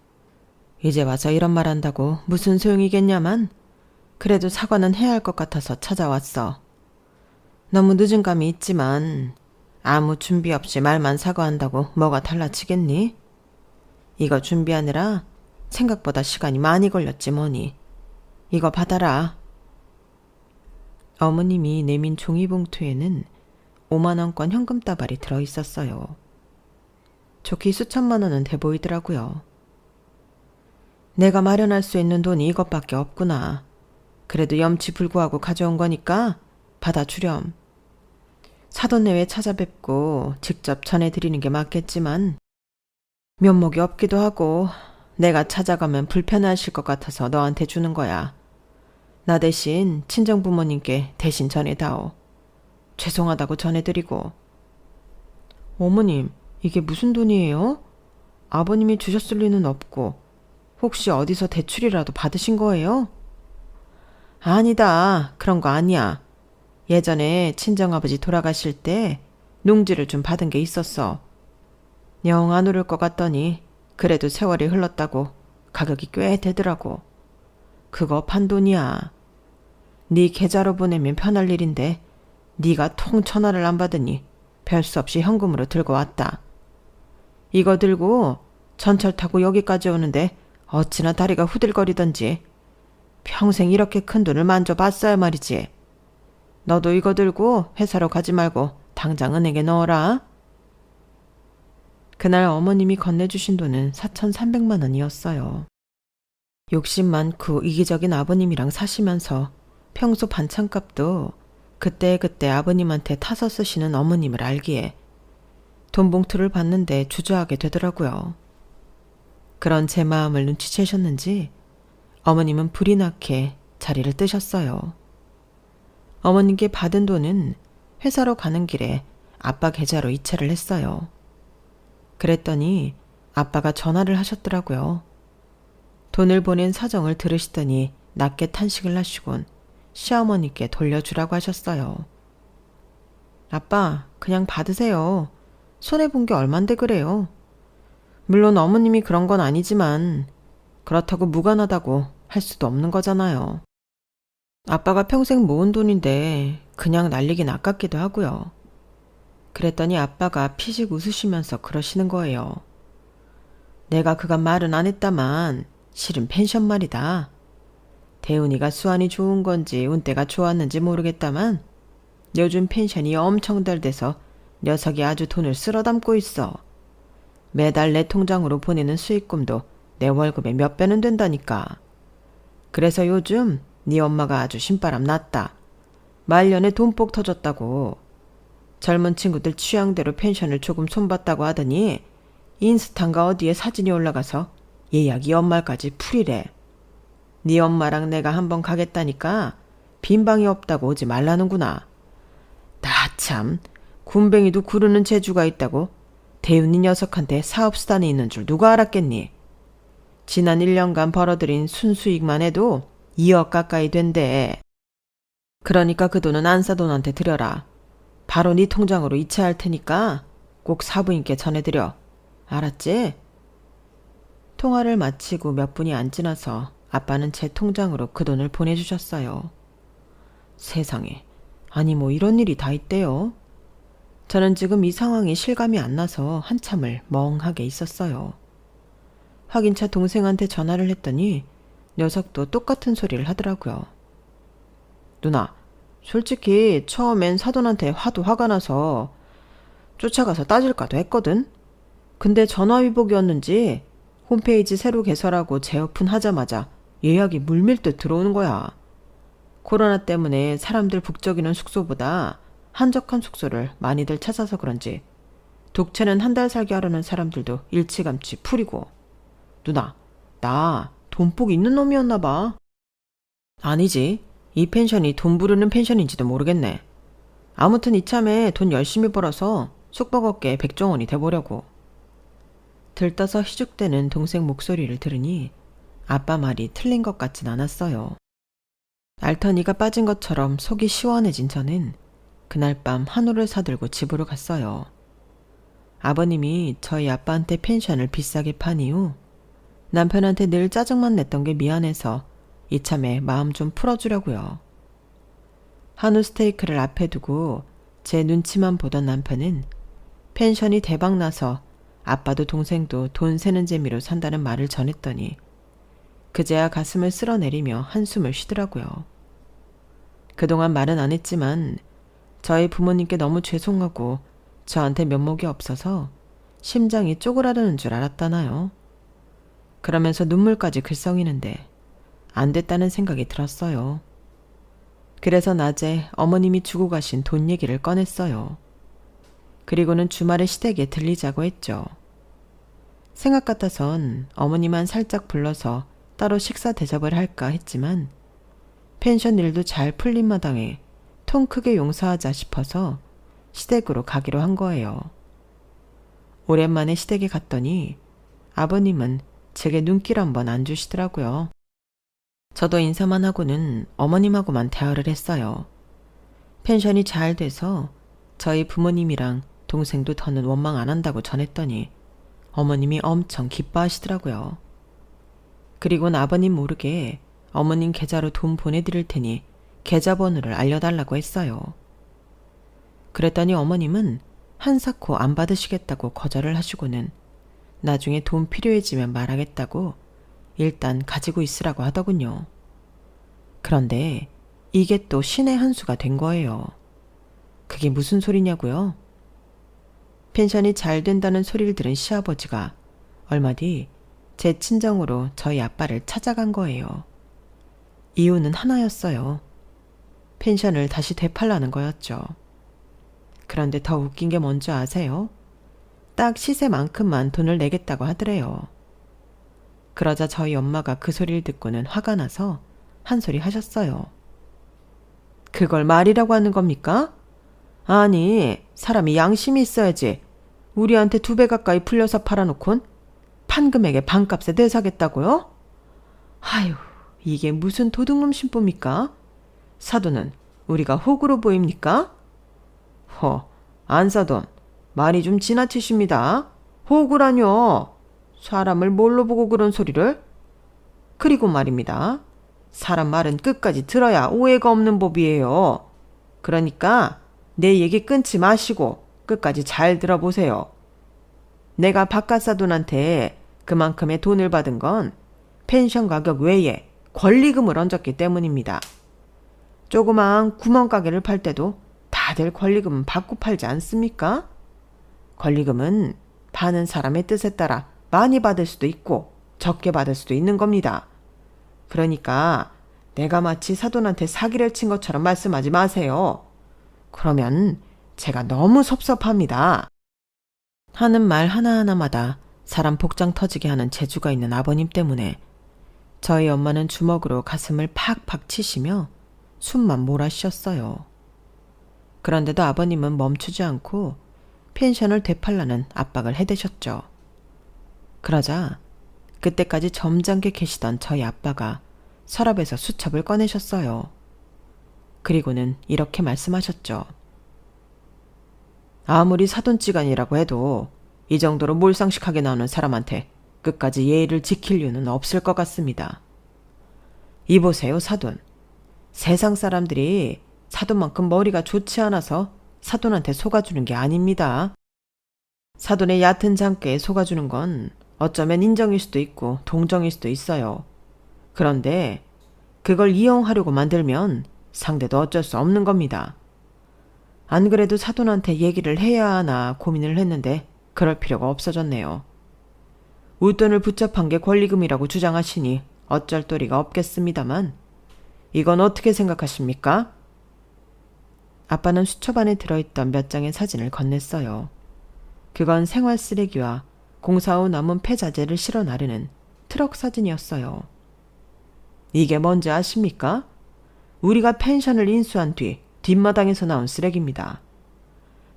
이제 와서 이런 말 한다고 무슨 소용이겠냐만 그래도 사과는 해야 할 것 같아서 찾아왔어. 너무 늦은 감이 있지만 아무 준비 없이 말만 사과한다고 뭐가 달라지겠니? 이거 준비하느라 생각보다 시간이 많이 걸렸지 뭐니. 이거 받아라. 어머님이 내민 종이봉투에는 5만 원권 현금 다발이 들어있었어요. 좋게 수천만 원은 돼 보이더라고요. 내가 마련할 수 있는 돈이 이것밖에 없구나. 그래도 염치불구하고 가져온 거니까 받아주렴. 사돈네외 찾아뵙고 직접 전해드리는 게 맞겠지만 면목이 없기도 하고 내가 찾아가면 불편하실 것 같아서 너한테 주는 거야. 나 대신 친정부모님께 대신 전해다오. 죄송하다고 전해드리고. 어머님, 이게 무슨 돈이에요? 아버님이 주셨을 리는 없고 혹시 어디서 대출이라도 받으신 거예요? 아니다. 그런 거 아니야. 예전에 친정아버지 돌아가실 때 농지를 좀 받은 게 있었어. 영 안 오를 것 같더니 그래도 세월이 흘렀다고 가격이 꽤 되더라고. 그거 판돈이야. 네 계좌로 보내면 편할 일인데 네가 통 전화를 안 받으니 별 수 없이 현금으로 들고 왔다. 이거 들고 전철 타고 여기까지 오는데 어찌나 다리가 후들거리던지. 평생 이렇게 큰 돈을 만져봤어야 말이지. 너도 이거 들고 회사로 가지 말고 당장 은행에 넣어라. 그날 어머님이 건네주신 돈은 4,300만 원이었어요. 욕심 많고 이기적인 아버님이랑 사시면서 평소 반찬값도 그때그때 아버님한테 타서 쓰시는 어머님을 알기에 돈 봉투를 봤는데 주저하게 되더라고요. 그런 제 마음을 눈치채셨는지 어머님은 불이 나게 자리를 뜨셨어요. 어머님께 받은 돈은 회사로 가는 길에 아빠 계좌로 이체를 했어요. 그랬더니 아빠가 전화를 하셨더라고요. 돈을 보낸 사정을 들으시더니 낮게 탄식을 하시곤 시어머니께 돌려주라고 하셨어요. 아빠, 그냥 받으세요. 손해본 게 얼만데 그래요. 물론 어머님이 그런 건 아니지만 그렇다고 무관하다고 할 수도 없는 거잖아요. 아빠가 평생 모은 돈인데 그냥 날리긴 아깝기도 하고요. 그랬더니 아빠가 피식 웃으시면서 그러시는 거예요. 내가 그간 말은 안 했다만 실은 펜션 말이다. 대훈이가 수완이 좋은 건지 운때가 좋았는지 모르겠다만 요즘 펜션이 엄청 잘 돼서 녀석이 아주 돈을 쓸어 담고 있어. 매달 내 통장으로 보내는 수익금도 내 월급의 몇 배는 된다니까. 그래서 요즘 네 엄마가 아주 신바람 났다. 말년에 돈복 터졌다고. 젊은 친구들 취향대로 펜션을 조금 손봤다고 하더니 인스타인가 어디에 사진이 올라가서 예약이 연말까지 풀이래. 네 엄마랑 내가 한번 가겠다니까 빈 방이 없다고 오지 말라는구나. 나 참 군뱅이도 구르는 재주가 있다고 대윤이 녀석한테 사업수단이 있는 줄 누가 알았겠니. 지난 1년간 벌어들인 순수익만 해도 2억 가까이 된대. 그러니까 그 돈은 안사돈한테 드려라. 바로 네 통장으로 이체할 테니까 꼭 사부인께 전해드려. 알았지? 통화를 마치고 몇 분이 안 지나서 아빠는 제 통장으로 그 돈을 보내주셨어요. 세상에, 아니 뭐 이런 일이 다 있대요. 저는 지금 이 상황이 실감이 안 나서 한참을 멍하게 있었어요. 확인차 동생한테 전화를 했더니 녀석도 똑같은 소리를 하더라고요. 누나, 솔직히 처음엔 사돈한테 화도 화가 나서 쫓아가서 따질까도 했거든. 근데 전화위복이었는지 홈페이지 새로 개설하고 재오픈 하자마자 예약이 물밀듯 들어오는 거야. 코로나 때문에 사람들 북적이는 숙소보다 한적한 숙소를 많이들 찾아서 그런지 독채는 한 달 살기 하려는 사람들도 일찌감치 풀이고. 누나, 나 돈복 있는 놈이었나 봐. 아니지. 이 펜션이 돈 부르는 펜션인지도 모르겠네. 아무튼 이참에 돈 열심히 벌어서 숙박업계 백종원이 돼보려고. 들떠서 희죽대는 동생 목소리를 들으니 아빠 말이 틀린 것 같진 않았어요. 알터니가 빠진 것처럼 속이 시원해진 저는 그날 밤 한우를 사들고 집으로 갔어요. 아버님이 저희 아빠한테 펜션을 비싸게 판 이후 남편한테 늘 짜증만 냈던 게 미안해서 이참에 마음 좀 풀어주려고요. 한우 스테이크를 앞에 두고 제 눈치만 보던 남편은 펜션이 대박나서 아빠도 동생도 돈 세는 재미로 산다는 말을 전했더니 그제야 가슴을 쓸어내리며 한숨을 쉬더라고요. 그동안 말은 안 했지만 저희 부모님께 너무 죄송하고 저한테 면목이 없어서 심장이 쪼그라드는 줄 알았다나요. 그러면서 눈물까지 글썽이는데 안 됐다는 생각이 들었어요. 그래서 낮에 어머님이 주고 가신 돈 얘기를 꺼냈어요. 그리고는 주말에 시댁에 들리자고 했죠. 생각 같아선 어머니만 살짝 불러서 따로 식사 대접을 할까 했지만 펜션 일도 잘 풀린 마당에 통 크게 용서하자 싶어서 시댁으로 가기로 한 거예요. 오랜만에 시댁에 갔더니 아버님은 제게 눈길 한번 안 주시더라고요. 저도 인사만 하고는 어머님하고만 대화를 했어요. 펜션이 잘 돼서 저희 부모님이랑 동생도 더는 원망 안 한다고 전했더니 어머님이 엄청 기뻐하시더라고요. 그리고는 아버님 모르게 어머님 계좌로 돈 보내드릴 테니 계좌번호를 알려달라고 했어요. 그랬더니 어머님은 한사코 안 받으시겠다고 거절을 하시고는 나중에 돈 필요해지면 말하겠다고 일단 가지고 있으라고 하더군요. 그런데 이게 또 신의 한 수가 된 거예요. 그게 무슨 소리냐고요? 펜션이 잘 된다는 소리를 들은 시아버지가 얼마 뒤 제 친정으로 저희 아빠를 찾아간 거예요. 이유는 하나였어요. 펜션을 다시 되팔라는 거였죠. 그런데 더 웃긴 게 뭔지 아세요? 딱 시세만큼만 돈을 내겠다고 하더래요. 그러자 저희 엄마가 그 소리를 듣고는 화가 나서 한 소리 하셨어요. 그걸 말이라고 하는 겁니까? 아니, 사람이 양심이 있어야지. 우리한테 2배 가까이 풀려서 팔아놓곤 판금액의 반값에 내사겠다고요? 아유, 이게 무슨 도둑놈 심보입니까? 사돈은 우리가 호구로 보입니까? 안사돈, 말이 좀 지나치십니다. 호구라뇨. 사람을 뭘로 보고 그런 소리를? 그리고 말입니다. 사람 말은 끝까지 들어야 오해가 없는 법이에요. 그러니까 내 얘기 끊지 마시고 끝까지 잘 들어보세요. 내가 바깥사돈한테 그만큼의 돈을 받은 건 펜션 가격 외에 권리금을 얹었기 때문입니다. 조그만 구멍가게를 팔 때도 다들 권리금은 받고 팔지 않습니까? 권리금은 파는 사람의 뜻에 따라 많이 받을 수도 있고 적게 받을 수도 있는 겁니다. 그러니까 내가 마치 사돈한테 사기를 친 것처럼 말씀하지 마세요. 그러면 제가 너무 섭섭합니다. 하는 말 하나하나마다 사람 복장 터지게 하는 재주가 있는 아버님 때문에 저희 엄마는 주먹으로 가슴을 팍팍 치시며 숨만 몰아쉬었어요. 그런데도 아버님은 멈추지 않고 펜션을 되팔라는 압박을 해대셨죠. 그러자 그때까지 점잖게 계시던 저희 아빠가 서랍에서 수첩을 꺼내셨어요. 그리고는 이렇게 말씀하셨죠. 아무리 사돈지간이라고 해도 이 정도로 몰상식하게 나오는 사람한테 끝까지 예의를 지킬 이유는 없을 것 같습니다. 이보세요, 사돈. 세상 사람들이 사돈만큼 머리가 좋지 않아서 사돈한테 속아주는 게 아닙니다. 사돈의 얕은 장깨에 속아주는 건 어쩌면 인정일 수도 있고 동정일 수도 있어요. 그런데 그걸 이용하려고 만들면 상대도 어쩔 수 없는 겁니다. 안 그래도 사돈한테 얘기를 해야 하나 고민을 했는데 그럴 필요가 없어졌네요. 웃돈을 붙잡한 게 권리금이라고 주장하시니 어쩔 도리가 없겠습니다만 이건 어떻게 생각하십니까? 아빠는 수첩 안에 들어있던 몇 장의 사진을 건넸어요. 그건 생활 쓰레기와 공사 후 남은 폐자재를 실어 나르는 트럭 사진이었어요. 이게 뭔지 아십니까? 우리가 펜션을 인수한 뒤 뒷마당에서 나온 쓰레기입니다.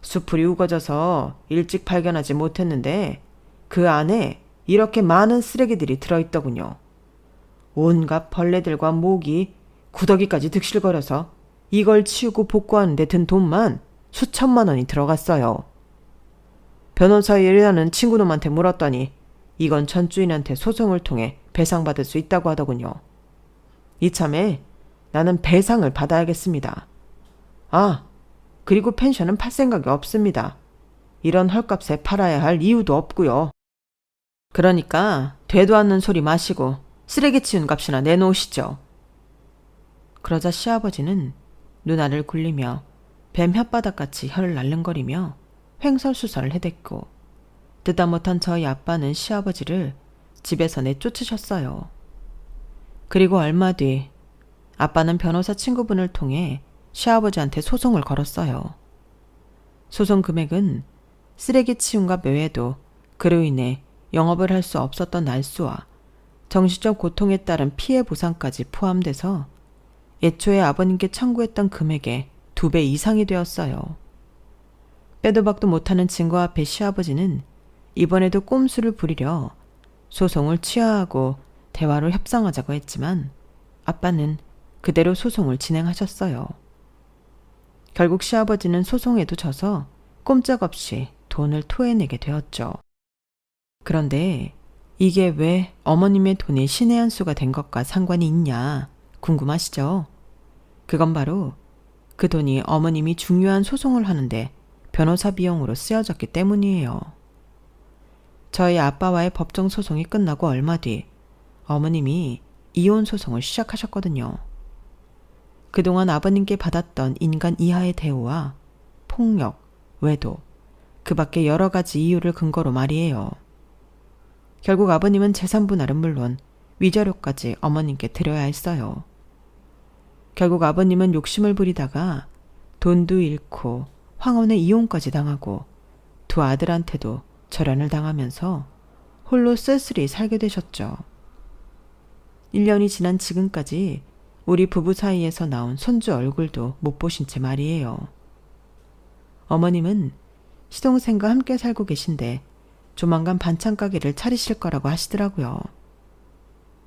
수풀이 우거져서 일찍 발견하지 못했는데 그 안에 이렇게 많은 쓰레기들이 들어있더군요. 온갖 벌레들과 모기, 구더기까지 득실거려서 이걸 치우고 복구하는 데 든 돈만 수천만 원이 들어갔어요. 변호사에 일하는 친구놈한테 물었더니 이건 전 주인한테 소송을 통해 배상받을 수 있다고 하더군요. 이참에 나는 배상을 받아야겠습니다. 아, 그리고 펜션은 팔 생각이 없습니다. 이런 헐값에 팔아야 할 이유도 없고요. 그러니까 되도 않는 소리 마시고 쓰레기 치운 값이나 내놓으시죠. 그러자 시아버지는 눈알을 굴리며 뱀 혓바닥같이 혀를 날름거리며 횡설수설을 해댔고 듣다 못한 저희 아빠는 시아버지를 집에서 내쫓으셨어요. 그리고 얼마 뒤 아빠는 변호사 친구분을 통해 시아버지한테 소송을 걸었어요. 소송 금액은 쓰레기 치운값 외에도 그로 인해 영업을 할 수 없었던 날수와 정신적 고통에 따른 피해 보상까지 포함돼서 애초에 아버님께 청구했던 금액의 2배 이상이 되었어요. 빼도 박도 못하는 증거 앞에 시아버지는 이번에도 꼼수를 부리려 소송을 취하하고 대화로 협상하자고 했지만 아빠는 그대로 소송을 진행하셨어요. 결국 시아버지는 소송에도 져서 꼼짝없이 돈을 토해내게 되었죠. 그런데 이게 왜 어머님의 돈이 신의 한 수가 된 것과 상관이 있냐 궁금하시죠? 그건 바로 그 돈이 어머님이 중요한 소송을 하는데 변호사 비용으로 쓰여졌기 때문이에요. 저희 아빠와의 법정 소송이 끝나고 얼마 뒤 어머님이 이혼 소송을 시작하셨거든요. 그동안 아버님께 받았던 인간 이하의 대우와 폭력, 외도, 그 밖에 여러 가지 이유를 근거로 말이에요. 결국 아버님은 재산 분할은 물론 위자료까지 어머님께 드려야 했어요. 결국 아버님은 욕심을 부리다가 돈도 잃고 황혼의 이혼까지 당하고 두 아들한테도 절연을 당하면서 홀로 쓸쓸히 살게 되셨죠. 1년이 지난 지금까지 우리 부부 사이에서 나온 손주 얼굴도 못 보신 채 말이에요. 어머님은 시동생과 함께 살고 계신데 조만간 반찬 가게를 차리실 거라고 하시더라고요.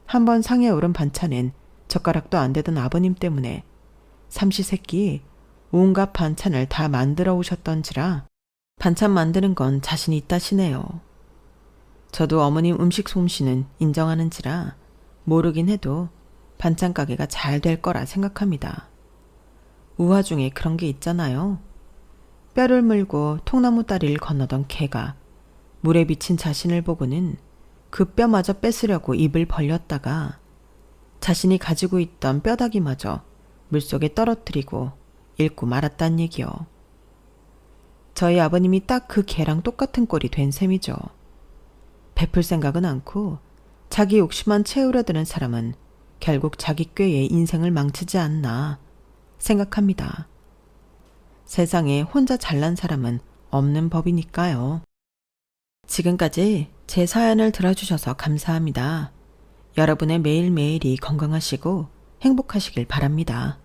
한번 상에 오른 반찬엔 젓가락도 안 되던 아버님 때문에 삼시세끼 온갖 반찬을 다 만들어 오셨던지라 반찬 만드는 건 자신이 있다시네요. 저도 어머님 음식 솜씨는 인정하는지라 모르긴 해도 반찬 가게가 잘 될 거라 생각합니다. 우화 중에 그런 게 있잖아요. 뼈를 물고 통나무 다리를 건너던 개가 물에 비친 자신을 보고는 그 뼈마저 뺏으려고 입을 벌렸다가 자신이 가지고 있던 뼈다귀마저 물속에 떨어뜨리고 잃고 말았단 얘기요. 저희 아버님이 딱 그 개랑 똑같은 꼴이 된 셈이죠. 베풀 생각은 않고 자기 욕심만 채우려 드는 사람은 결국 자기 꾀에 인생을 망치지 않나 생각합니다. 세상에 혼자 잘난 사람은 없는 법이니까요. 지금까지 제 사연을 들어주셔서 감사합니다. 여러분의 매일매일이 건강하시고 행복하시길 바랍니다.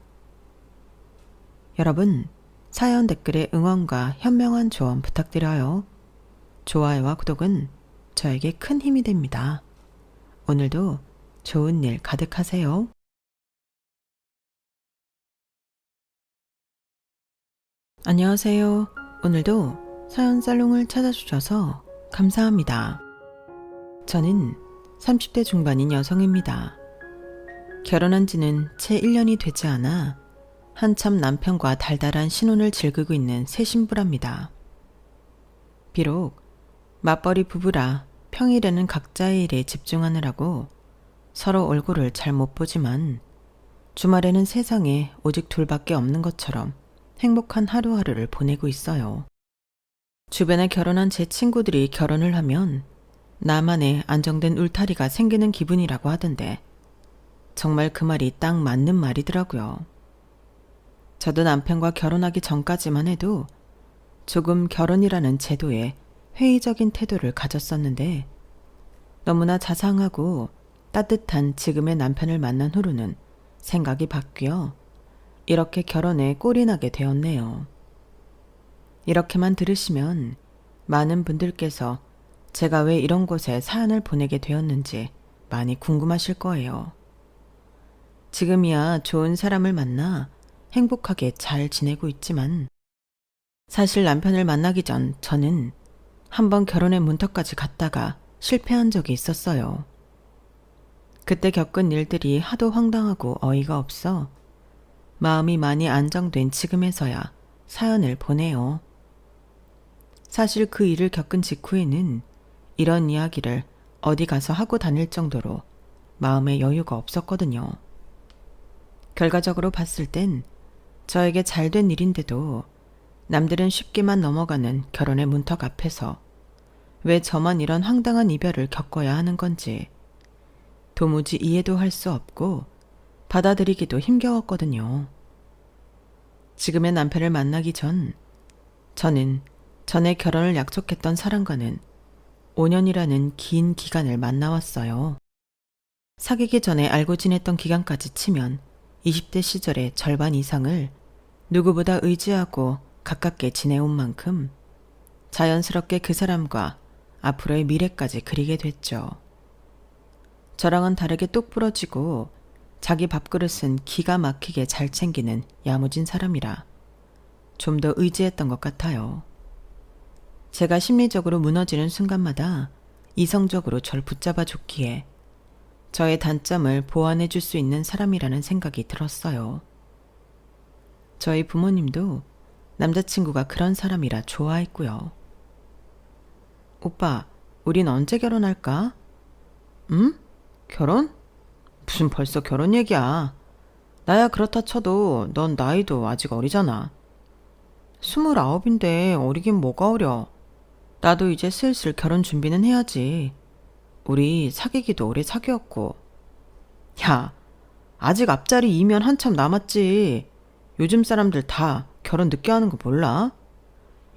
여러분, 사연 댓글에 응원과 현명한 조언 부탁드려요. 좋아요와 구독은 저에게 큰 힘이 됩니다. 오늘도 좋은 일 가득하세요. 안녕하세요. 오늘도 사연 살롱을 찾아주셔서 감사합니다. 저는 30대 중반인 여성입니다. 결혼한 지는 채 1년이 되지 않아 한참 남편과 달달한 신혼을 즐기고 있는 새 신부랍니다. 비록 맞벌이 부부라 평일에는 각자의 일에 집중하느라고 서로 얼굴을 잘 못 보지만 주말에는 세상에 오직 둘밖에 없는 것처럼 행복한 하루하루를 보내고 있어요. 주변에 결혼한 제 친구들이 결혼을 하면 나만의 안정된 울타리가 생기는 기분이라고 하던데 정말 그 말이 딱 맞는 말이더라고요. 저도 남편과 결혼하기 전까지만 해도 조금 결혼이라는 제도에 회의적인 태도를 가졌었는데 너무나 자상하고 따뜻한 지금의 남편을 만난 후로는 생각이 바뀌어 이렇게 결혼에 꼴이 나게 되었네요. 이렇게만 들으시면 많은 분들께서 제가 왜 이런 곳에 사연을 보내게 되었는지 많이 궁금하실 거예요. 지금이야 좋은 사람을 만나 행복하게 잘 지내고 있지만 사실 남편을 만나기 전 저는 한번 결혼의 문턱까지 갔다가 실패한 적이 있었어요. 그때 겪은 일들이 하도 황당하고 어이가 없어 마음이 많이 안정된 지금에서야 사연을 보내요. 사실 그 일을 겪은 직후에는 이런 이야기를 어디 가서 하고 다닐 정도로 마음에 여유가 없었거든요. 결과적으로 봤을 땐 저에게 잘된 일인데도 남들은 쉽게만 넘어가는 결혼의 문턱 앞에서 왜 저만 이런 황당한 이별을 겪어야 하는 건지 도무지 이해도 할 수 없고 받아들이기도 힘겨웠거든요. 지금의 남편을 만나기 전 저는 전에 결혼을 약속했던 사람과는 5년이라는 긴 기간을 만나왔어요. 사귀기 전에 알고 지냈던 기간까지 치면 20대 시절의 절반 이상을 누구보다 의지하고 가깝게 지내온 만큼 자연스럽게 그 사람과 앞으로의 미래까지 그리게 됐죠. 저랑은 다르게 똑부러지고 자기 밥그릇은 기가 막히게 잘 챙기는 야무진 사람이라 좀 더 의지했던 것 같아요. 제가 심리적으로 무너지는 순간마다 이성적으로 절 붙잡아 줬기에 저의 단점을 보완해 줄 수 있는 사람이라는 생각이 들었어요. 저희 부모님도 남자친구가 그런 사람이라 좋아했고요. 오빠, 우린 언제 결혼할까? 응? 결혼? 무슨 벌써 결혼 얘기야. 나야 그렇다 쳐도 넌 나이도 아직 어리잖아. 29인데 어리긴 뭐가 어려. 나도 이제 슬슬 결혼 준비는 해야지. 우리 사귀기도 오래 사귀었고. 야, 아직 앞자리 2면 한참 남았지. 요즘 사람들 다 결혼 늦게 하는 거 몰라?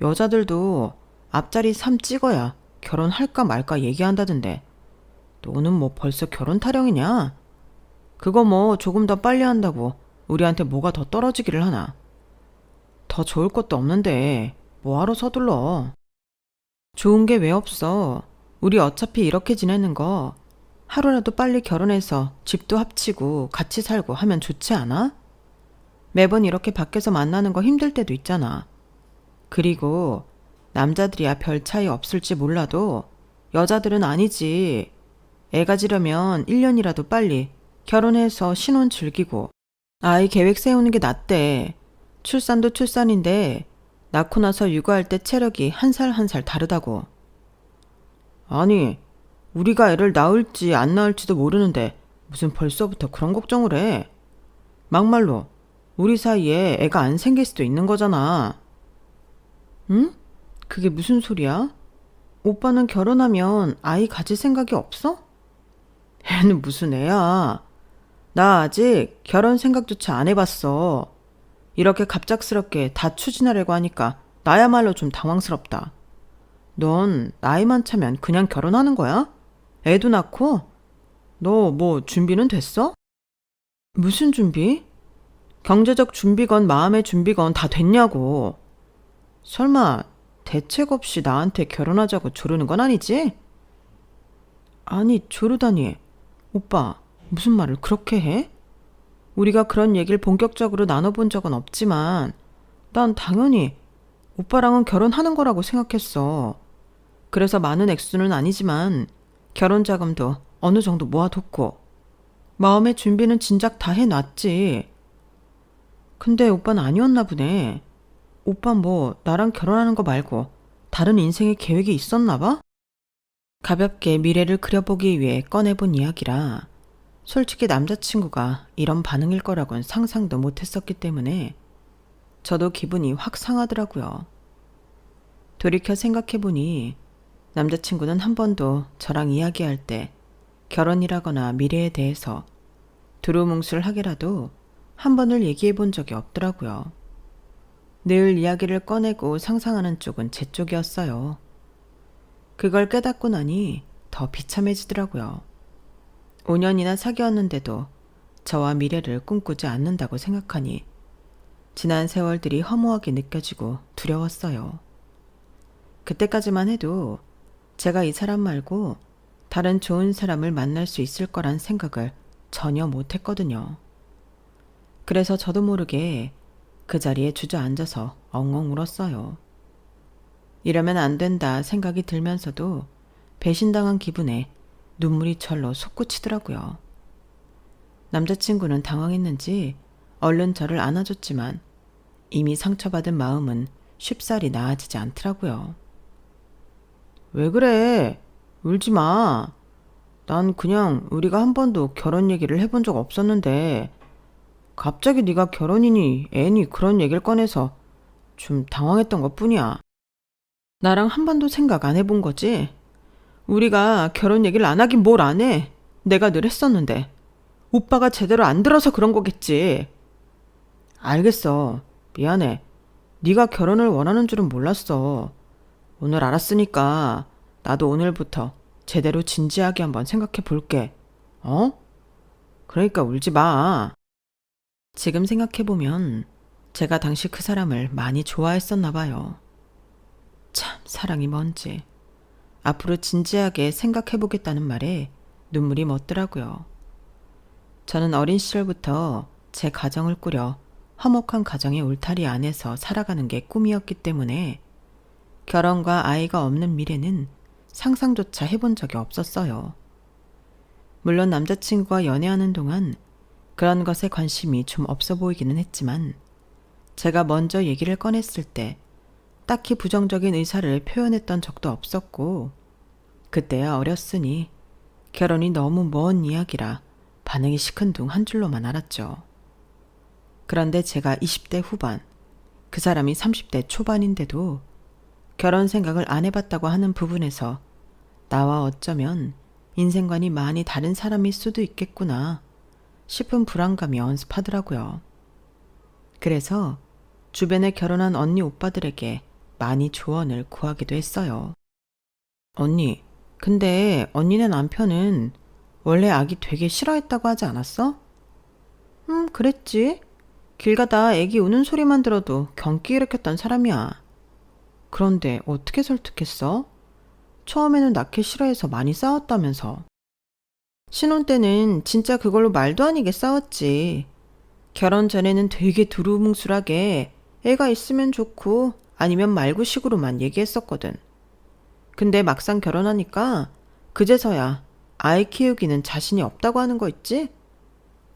여자들도 앞자리 3 찍어야 결혼할까 말까 얘기한다던데. 너는 뭐 벌써 결혼 타령이냐? 그거 뭐 조금 더 빨리 한다고 우리한테 뭐가 더 떨어지기를 하나. 더 좋을 것도 없는데 뭐하러 서둘러. 좋은 게 왜 없어. 우리 어차피 이렇게 지내는 거 하루라도 빨리 결혼해서 집도 합치고 같이 살고 하면 좋지 않아? 매번 이렇게 밖에서 만나는 거 힘들 때도 있잖아. 그리고 남자들이야 별 차이 없을지 몰라도 여자들은 아니지. 애 가지려면 1년이라도 빨리 결혼해서 신혼 즐기고 아이 계획 세우는 게 낫대. 출산도 출산인데 낳고 나서 육아할 때 체력이 한 살 한 살 다르다고. 아니, 우리가 애를 낳을지 안 낳을지도 모르는데 무슨 벌써부터 그런 걱정을 해. 막말로 우리 사이에 애가 안 생길 수도 있는 거잖아. 응? 그게 무슨 소리야? 오빠는 결혼하면 아이 가질 생각이 없어? 애는 무슨 애야. 나 아직 결혼 생각조차 안 해봤어. 이렇게 갑작스럽게 다 추진하려고 하니까 나야말로 좀 당황스럽다. 넌 나이만 차면 그냥 결혼하는 거야? 애도 낳고? 너 뭐 준비는 됐어? 무슨 준비? 경제적 준비건 마음의 준비건 다 됐냐고. 설마 대책 없이 나한테 결혼하자고 조르는 건 아니지? 아니, 조르다니. 오빠, 무슨 말을 그렇게 해? 우리가 그런 얘기를 본격적으로 나눠본 적은 없지만 난 당연히 오빠랑은 결혼하는 거라고 생각했어. 그래서 많은 액수는 아니지만 결혼 자금도 어느 정도 모아뒀고 마음의 준비는 진작 다 해놨지. 근데 오빠는 아니었나 보네. 오빠 뭐 나랑 결혼하는 거 말고 다른 인생의 계획이 있었나 봐? 가볍게 미래를 그려보기 위해 꺼내본 이야기라 솔직히 남자친구가 이런 반응일 거라곤 상상도 못했었기 때문에 저도 기분이 확 상하더라고요. 돌이켜 생각해보니 남자친구는 한 번도 저랑 이야기할 때 결혼이라거나 미래에 대해서 두루뭉술 하게라도 한 번을 얘기해 본 적이 없더라고요. 늘 이야기를 꺼내고 상상하는 쪽은 제 쪽이었어요. 그걸 깨닫고 나니 더 비참해지더라고요. 5년이나 사귀었는데도 저와 미래를 꿈꾸지 않는다고 생각하니 지난 세월들이 허무하게 느껴지고 두려웠어요. 그때까지만 해도 제가 이 사람 말고 다른 좋은 사람을 만날 수 있을 거란 생각을 전혀 못했거든요. 그래서 저도 모르게 그 자리에 주저앉아서 엉엉 울었어요. 이러면 안 된다 생각이 들면서도 배신당한 기분에 눈물이 절로 솟구치더라고요. 남자친구는 당황했는지 얼른 저를 안아줬지만 이미 상처받은 마음은 쉽사리 나아지지 않더라고요. 왜 그래? 울지 마. 난 그냥 우리가 한 번도 결혼 얘기를 해본 적 없었는데 갑자기 네가 결혼이니 애니 그런 얘기를 꺼내서 좀 당황했던 것뿐이야. 나랑 한 번도 생각 안 해본 거지? 우리가 결혼 얘기를 안 하긴 뭘 안 해. 내가 늘 했었는데. 오빠가 제대로 안 들어서 그런 거겠지. 알겠어. 미안해. 네가 결혼을 원하는 줄은 몰랐어. 오늘 알았으니까 나도 오늘부터 제대로 진지하게 한번 생각해 볼게. 어? 그러니까 울지 마. 지금 생각해보면 제가 당시 그 사람을 많이 좋아했었나 봐요. 참 사랑이 뭔지. 앞으로 진지하게 생각해보겠다는 말에 눈물이 멎더라고요. 저는 어린 시절부터 제 가정을 꾸려 화목한 가정의 울타리 안에서 살아가는 게 꿈이었기 때문에 결혼과 아이가 없는 미래는 상상조차 해본 적이 없었어요. 물론 남자친구와 연애하는 동안 그런 것에 관심이 좀 없어 보이기는 했지만 제가 먼저 얘기를 꺼냈을 때 딱히 부정적인 의사를 표현했던 적도 없었고 그때야 어렸으니 결혼이 너무 먼 이야기라 반응이 시큰둥 한 줄로만 알았죠. 그런데 제가 20대 후반, 그 사람이 30대 초반인데도 결혼 생각을 안 해봤다고 하는 부분에서 나와 어쩌면 인생관이 많이 다른 사람일 수도 있겠구나 싶은 불안감이 엄습하더라고요. 그래서 주변에 결혼한 언니 오빠들에게 많이 조언을 구하기도 했어요. 언니, 근데 언니네 남편은 원래 아기 되게 싫어했다고 하지 않았어? 그랬지. 길 가다 아기 우는 소리만 들어도 경기 일으켰던 사람이야. 그런데 어떻게 설득했어? 처음에는 낳기 싫어해서 많이 싸웠다면서. 신혼 때는 진짜 그걸로 말도 아니게 싸웠지. 결혼 전에는 되게 두루뭉술하게 애가 있으면 좋고 아니면 말고 식으로만 얘기했었거든. 근데 막상 결혼하니까 그제서야 아이 키우기는 자신이 없다고 하는 거 있지?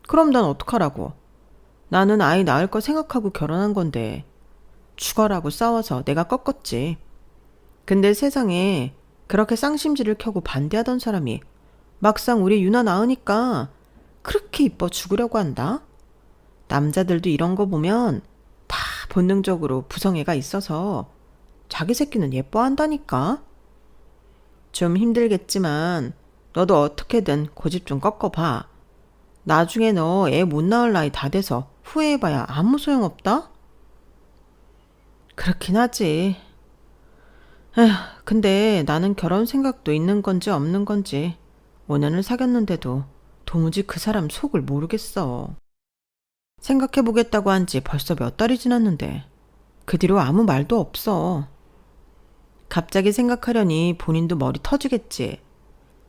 그럼 난 어떡하라고. 나는 아이 낳을 거 생각하고 결혼한 건데 죽어라고 싸워서 내가 꺾었지. 근데 세상에 그렇게 쌍심지를 켜고 반대하던 사람이 막상 우리 유나 낳으니까 그렇게 이뻐 죽으려고 한다? 남자들도 이런 거 보면 다 본능적으로 부성애가 있어서 자기 새끼는 예뻐한다니까? 좀 힘들겠지만 너도 어떻게든 고집 좀 꺾어봐. 나중에 너 애 못 낳을 나이 다 돼서 후회해봐야 아무 소용없다? 그렇긴 하지. 에휴, 근데 나는 결혼 생각도 있는 건지 없는 건지 5년을 사귀었는데도 도무지 그 사람 속을 모르겠어. 생각해보겠다고 한 지 벌써 몇 달이 지났는데 그 뒤로 아무 말도 없어. 갑자기 생각하려니 본인도 머리 터지겠지.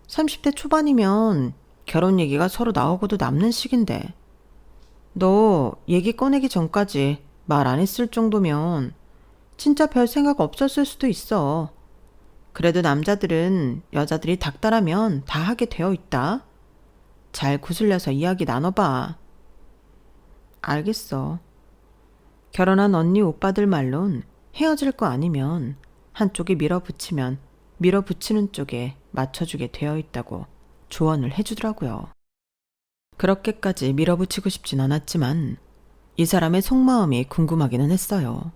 30대 초반이면 결혼 얘기가 서로 나오고도 남는 시기인데 너 얘기 꺼내기 전까지 말 안 했을 정도면 진짜 별 생각 없었을 수도 있어. 그래도 남자들은 여자들이 닥달하면 다 하게 되어 있다. 잘 구슬려서 이야기 나눠봐. 알겠어. 결혼한 언니 오빠들 말론 헤어질 거 아니면 한쪽이 밀어붙이면 밀어붙이는 쪽에 맞춰주게 되어 있다고 조언을 해주더라고요. 그렇게까지 밀어붙이고 싶진 않았지만 이 사람의 속마음이 궁금하기는 했어요.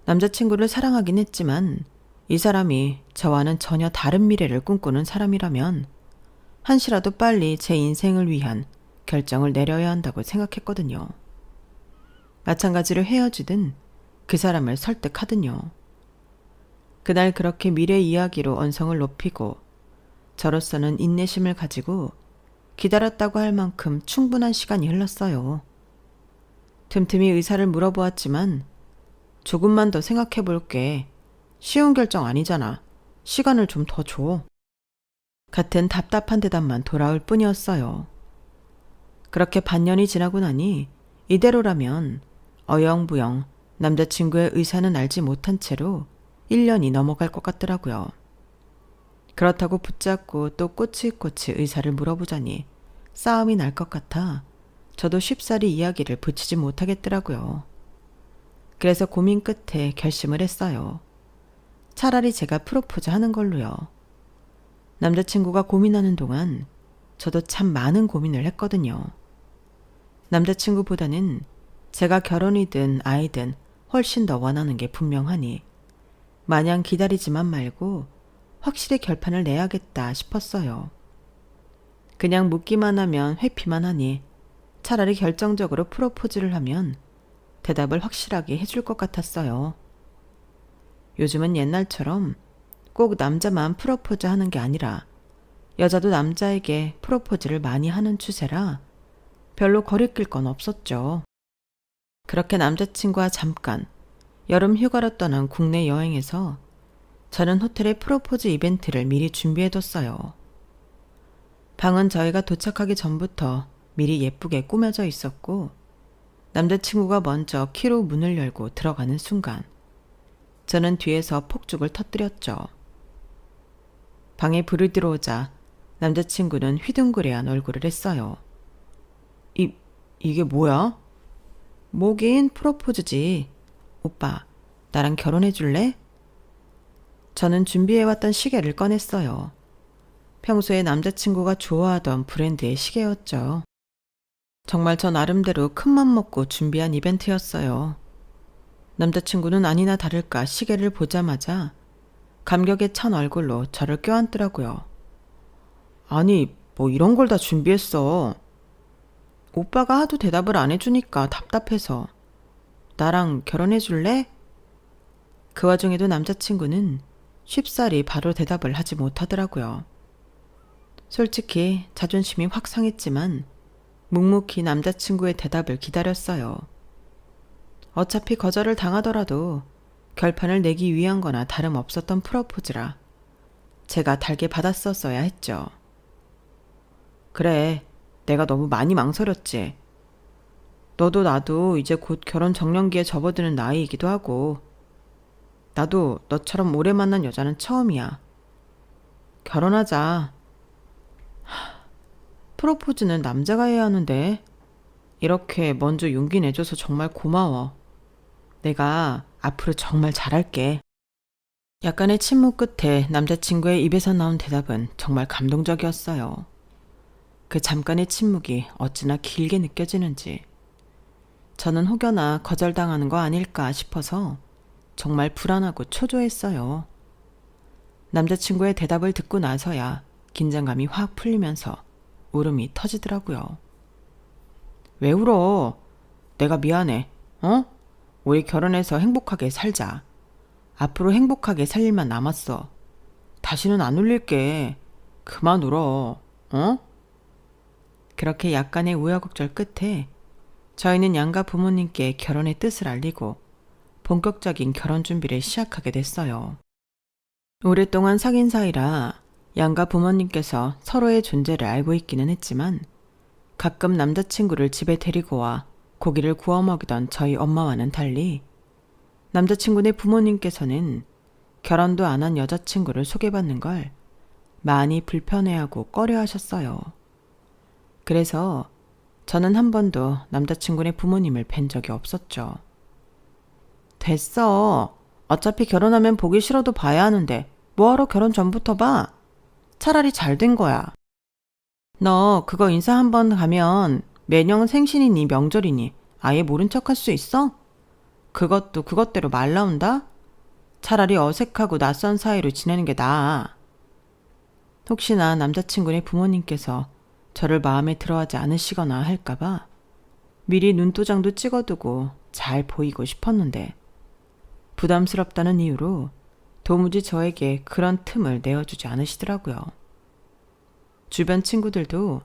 남자친구를 사랑하긴 했지만 이 사람이 저와는 전혀 다른 미래를 꿈꾸는 사람이라면 한시라도 빨리 제 인생을 위한 결정을 내려야 한다고 생각했거든요. 마찬가지로 헤어지든 그 사람을 설득하든요. 그날 그렇게 미래 이야기로 언성을 높이고 저로서는 인내심을 가지고 기다렸다고 할 만큼 충분한 시간이 흘렀어요. 틈틈이 의사를 물어보았지만 조금만 더 생각해 볼게. 쉬운 결정 아니잖아. 시간을 좀 더 줘. 같은 답답한 대답만 돌아올 뿐이었어요. 그렇게 반년이 지나고 나니 이대로라면 어영부영 남자친구의 의사는 알지 못한 채로 1년이 넘어갈 것 같더라고요. 그렇다고 붙잡고 또 꼬치꼬치 의사를 물어보자니 싸움이 날 것 같아 저도 쉽사리 이야기를 붙이지 못하겠더라고요. 그래서 고민 끝에 결심을 했어요. 차라리 제가 프로포즈 하는 걸로요. 남자친구가 고민하는 동안 저도 참 많은 고민을 했거든요. 남자친구보다는 제가 결혼이든 아이든 훨씬 더 원하는 게 분명하니 마냥 기다리지만 말고 확실히 결판을 내야겠다 싶었어요. 그냥 묻기만 하면 회피만 하니 차라리 결정적으로 프로포즈를 하면 대답을 확실하게 해줄 것 같았어요. 요즘은 옛날처럼 꼭 남자만 프로포즈 하는 게 아니라 여자도 남자에게 프로포즈를 많이 하는 추세라 별로 거리낄 건 없었죠. 그렇게 남자친구와 잠깐 여름 휴가로 떠난 국내 여행에서 저는 호텔에 프로포즈 이벤트를 미리 준비해뒀어요. 방은 저희가 도착하기 전부터 미리 예쁘게 꾸며져 있었고 남자친구가 먼저 키로 문을 열고 들어가는 순간 저는 뒤에서 폭죽을 터뜨렸죠. 방에 불이 들어오자 남자친구는 휘둥그레한 얼굴을 했어요. 이게 뭐야? 뭐긴 프로포즈지. 오빠, 나랑 결혼해 줄래? 저는 준비해왔던 시계를 꺼냈어요. 평소에 남자친구가 좋아하던 브랜드의 시계였죠. 정말 저 나름대로 큰맘 먹고 준비한 이벤트였어요. 남자친구는 아니나 다를까 시계를 보자마자 감격에 찬 얼굴로 저를 껴안더라고요. 아니, 뭐 이런 걸 다 준비했어. 오빠가 하도 대답을 안 해주니까 답답해서. 나랑 결혼해 줄래? 그 와중에도 남자친구는 쉽사리 바로 대답을 하지 못하더라고요. 솔직히 자존심이 확 상했지만 묵묵히 남자친구의 대답을 기다렸어요. 어차피 거절을 당하더라도 결판을 내기 위한 거나 다름없었던 프로포즈라 제가 달게 받았었어야 했죠. 그래, 내가 너무 많이 망설였지. 너도 나도 이제 곧 결혼 정년기에 접어드는 나이이기도 하고 나도 너처럼 오래 만난 여자는 처음이야. 결혼하자. 프로포즈는 남자가 해야 하는데 이렇게 먼저 용기 내줘서 정말 고마워. 내가 앞으로 정말 잘할게. 약간의 침묵 끝에 남자친구의 입에서 나온 대답은 정말 감동적이었어요. 그 잠깐의 침묵이 어찌나 길게 느껴지는지 저는 혹여나 거절당하는 거 아닐까 싶어서 정말 불안하고 초조했어요. 남자친구의 대답을 듣고 나서야 긴장감이 확 풀리면서 울음이 터지더라고요. 왜 울어? 내가 미안해. 우리 결혼해서 행복하게 살자. 앞으로 행복하게 살 일만 남았어. 다시는 안 울릴게. 그만 울어. 그렇게 약간의 우여곡절 끝에 저희는 양가 부모님께 결혼의 뜻을 알리고 본격적인 결혼 준비를 시작하게 됐어요. 오랫동안 사귄 사이라 양가 부모님께서 서로의 존재를 알고 있기는 했지만 가끔 남자친구를 집에 데리고 와 고기를 구워 먹이던 저희 엄마와는 달리 남자친구네 부모님께서는 결혼도 안 한 여자친구를 소개받는 걸 많이 불편해하고 꺼려하셨어요. 그래서 저는 한 번도 남자친구네 부모님을 뵌 적이 없었죠. 됐어. 어차피 결혼하면 보기 싫어도 봐야 하는데 뭐하러 결혼 전부터 봐? 차라리 잘 된 거야. 너 그거 인사 한 번 가면 매년 생신이니 명절이니 아예 모른 척 할 수 있어? 그것도 그것대로 말 나온다? 차라리 어색하고 낯선 사이로 지내는 게 나아. 혹시나 남자친구네 부모님께서 저를 마음에 들어하지 않으시거나 할까봐 미리 눈도장도 찍어두고 잘 보이고 싶었는데 부담스럽다는 이유로 도무지 저에게 그런 틈을 내어주지 않으시더라고요. 주변 친구들도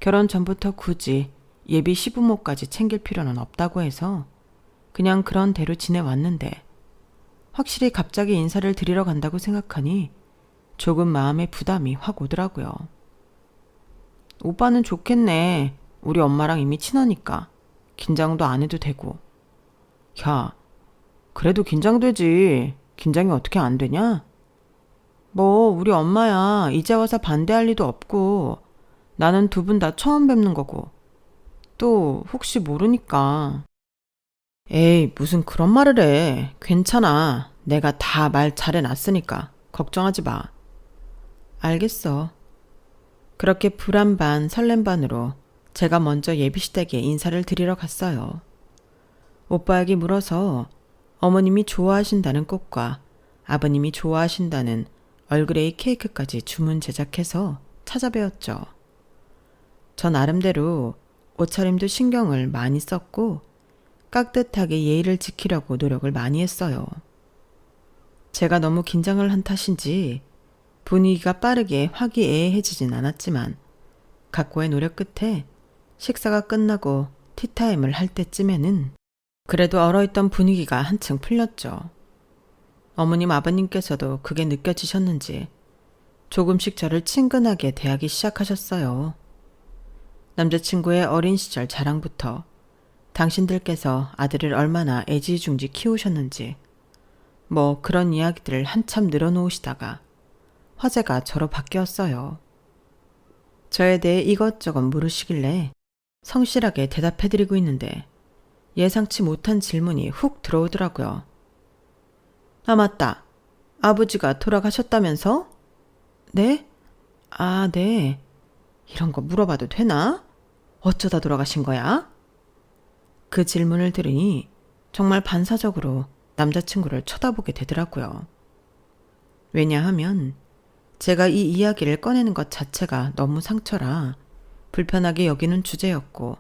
결혼 전부터 굳이 예비 시부모까지 챙길 필요는 없다고 해서 그냥 그런 대로 지내왔는데 확실히 갑자기 인사를 드리러 간다고 생각하니 조금 마음의 부담이 확 오더라고요. 오빠는 좋겠네. 우리 엄마랑 이미 친하니까 긴장도 안 해도 되고. 야, 그래도 긴장되지. 긴장이 어떻게 안 되냐? 뭐 우리 엄마야 이제 와서 반대할 리도 없고 나는 두 분 다 처음 뵙는 거고 또 혹시 모르니까. 에이, 무슨 그런 말을 해. 괜찮아. 내가 다 말 잘해놨으니까 걱정하지 마. 알겠어. 그렇게 불안 반 설렘 반으로 제가 먼저 예비시댁에 인사를 드리러 갔어요. 오빠에게 물어서 어머님이 좋아하신다는 꽃과 아버님이 좋아하신다는 얼그레이 케이크까지 주문 제작해서 찾아뵈었죠. 전 나름대로 옷차림도 신경을 많이 썼고 깍듯하게 예의를 지키려고 노력을 많이 했어요. 제가 너무 긴장을 한 탓인지 분위기가 빠르게 화기애애해지진 않았지만 각고의 노력 끝에 식사가 끝나고 티타임을 할 때쯤에는 그래도 얼어있던 분위기가 한층 풀렸죠. 어머님 아버님께서도 그게 느껴지셨는지 조금씩 저를 친근하게 대하기 시작하셨어요. 남자친구의 어린 시절 자랑부터 당신들께서 아들을 얼마나 애지중지 키우셨는지 뭐 그런 이야기들을 한참 늘어놓으시다가 화제가 저로 바뀌었어요. 저에 대해 이것저것 물으시길래 성실하게 대답해드리고 있는데 예상치 못한 질문이 훅 들어오더라고요. 아, 맞다. 아버지가 돌아가셨다면서? 네? 아, 네. 이런 거 물어봐도 되나? 어쩌다 돌아가신 거야? 그 질문을 들으니 정말 반사적으로 남자친구를 쳐다보게 되더라고요. 왜냐하면 제가 이 이야기를 꺼내는 것 자체가 너무 상처라 불편하게 여기는 주제였고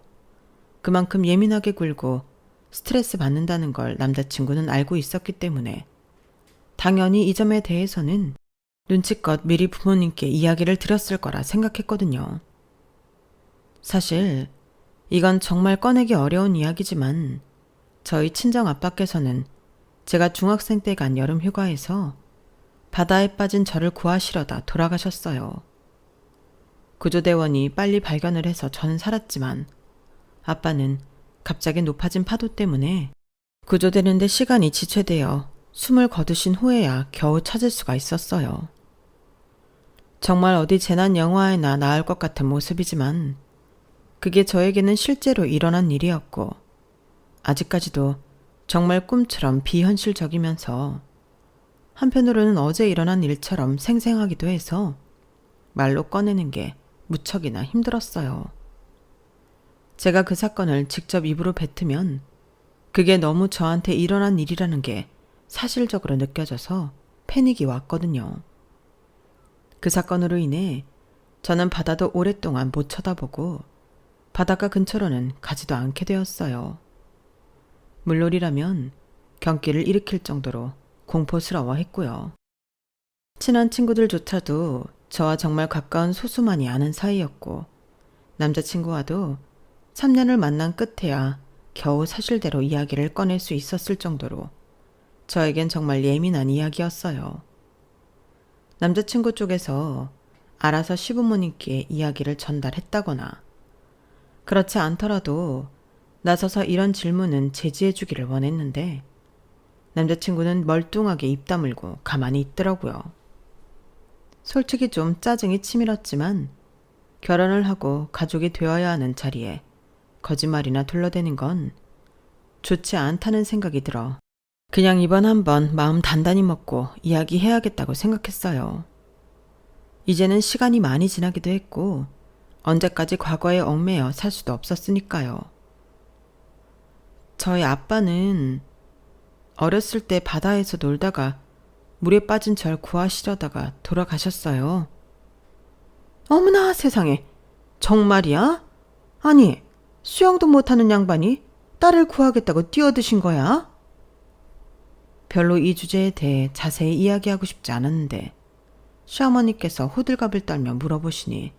그만큼 예민하게 굴고 스트레스 받는다는 걸 남자친구는 알고 있었기 때문에 당연히 이 점에 대해서는 눈치껏 미리 부모님께 이야기를 드렸을 거라 생각했거든요. 사실 이건 정말 꺼내기 어려운 이야기지만 저희 친정 아빠께서는 제가 중학생 때 간 여름 휴가에서 바다에 빠진 저를 구하시려다 돌아가셨어요. 구조대원이 빨리 발견을 해서 전 살았지만 아빠는 갑자기 높아진 파도 때문에 구조되는데 시간이 지체되어 숨을 거두신 후에야 겨우 찾을 수가 있었어요. 정말 어디 재난 영화에나 나올 것 같은 모습이지만 그게 저에게는 실제로 일어난 일이었고 아직까지도 정말 꿈처럼 비현실적이면서 한편으로는 어제 일어난 일처럼 생생하기도 해서 말로 꺼내는 게 무척이나 힘들었어요. 제가 그 사건을 직접 입으로 뱉으면 그게 너무 저한테 일어난 일이라는 게 사실적으로 느껴져서 패닉이 왔거든요. 그 사건으로 인해 저는 바다도 오랫동안 못 쳐다보고 바닷가 근처로는 가지도 않게 되었어요. 물놀이라면 경기를 일으킬 정도로 공포스러워했고요. 친한 친구들조차도 저와 정말 가까운 소수만이 아는 사이였고 남자친구와도 3년을 만난 끝에야 겨우 사실대로 이야기를 꺼낼 수 있었을 정도로 저에겐 정말 예민한 이야기였어요. 남자친구 쪽에서 알아서 시부모님께 이야기를 전달했다거나 그렇지 않더라도 나서서 이런 질문은 제지해 주기를 원했는데 남자친구는 멀뚱하게 입 다물고 가만히 있더라고요. 솔직히 좀 짜증이 치밀었지만 결혼을 하고 가족이 되어야 하는 자리에 거짓말이나 둘러대는 건 좋지 않다는 생각이 들어 그냥 이번 한번 마음 단단히 먹고 이야기해야겠다고 생각했어요. 이제는 시간이 많이 지나기도 했고 언제까지 과거에 얽매여 살 수도 없었으니까요. 저희 아빠는 어렸을 때 바다에서 놀다가 물에 빠진 절 구하시려다가 돌아가셨어요. 어머나 세상에, 정말이야? 아니, 수영도 못하는 양반이 딸을 구하겠다고 뛰어드신 거야? 별로 이 주제에 대해 자세히 이야기하고 싶지 않았는데 시어머니께서 호들갑을 떨며 물어보시니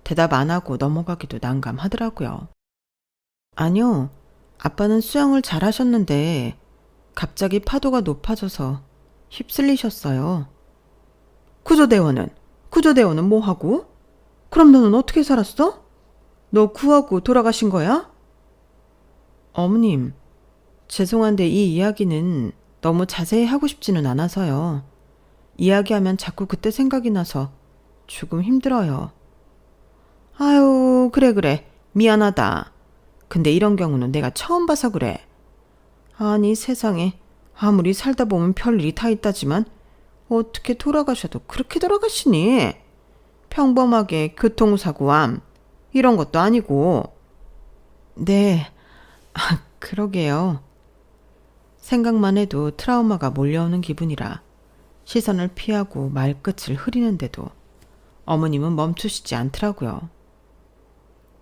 대답 안 하고 넘어가기도 난감하더라고요. 아니요, 아빠는 수영을 잘하셨는데 갑자기 파도가 높아져서 휩쓸리셨어요. 구조대원은 뭐하고? 그럼 너는 어떻게 살았어? 너 구하고 돌아가신 거야? 어머님, 죄송한데 이 이야기는 너무 자세히 하고 싶지는 않아서요. 이야기하면 자꾸 그때 생각이 나서 조금 힘들어요. 아유, 그래. 미안하다. 근데 이런 경우는 내가 처음 봐서 그래. 아니 세상에, 아무리 살다 보면 별일이 다 있다지만 어떻게 돌아가셔도 그렇게 돌아가시니? 평범하게 교통사고암 이런 것도 아니고. 네, 그러게요. 생각만 해도 트라우마가 몰려오는 기분이라 시선을 피하고 말끝을 흐리는데도 어머님은 멈추시지 않더라고요.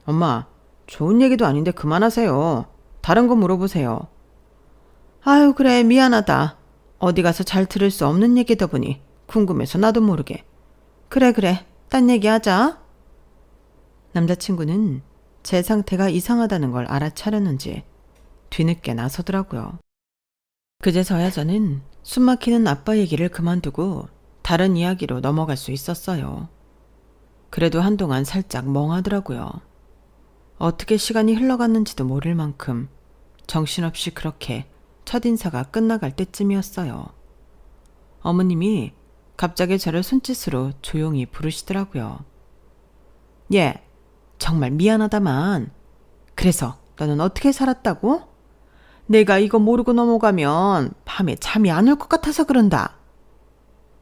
엄마, 좋은 얘기도 아닌데 그만하세요. 다른 거 물어보세요. 아유, 그래, 미안하다. 어디 가서 잘 들을 수 없는 얘기다 보니 궁금해서 나도 모르게. 그래, 딴 얘기하자. 남자친구는 제 상태가 이상하다는 걸 알아차렸는지 뒤늦게 나서더라고요. 그제서야 저는 숨막히는 아빠 얘기를 그만두고 다른 이야기로 넘어갈 수 있었어요. 그래도 한동안 살짝 멍하더라고요. 어떻게 시간이 흘러갔는지도 모를 만큼 정신없이 그렇게 첫인사가 끝나갈 때쯤이었어요. 어머님이 갑자기 저를 손짓으로 조용히 부르시더라고요. 얘, 정말 미안하다만 그래서 너는 어떻게 살았다고? 내가 이거 모르고 넘어가면 밤에 잠이 안 올 것 같아서 그런다.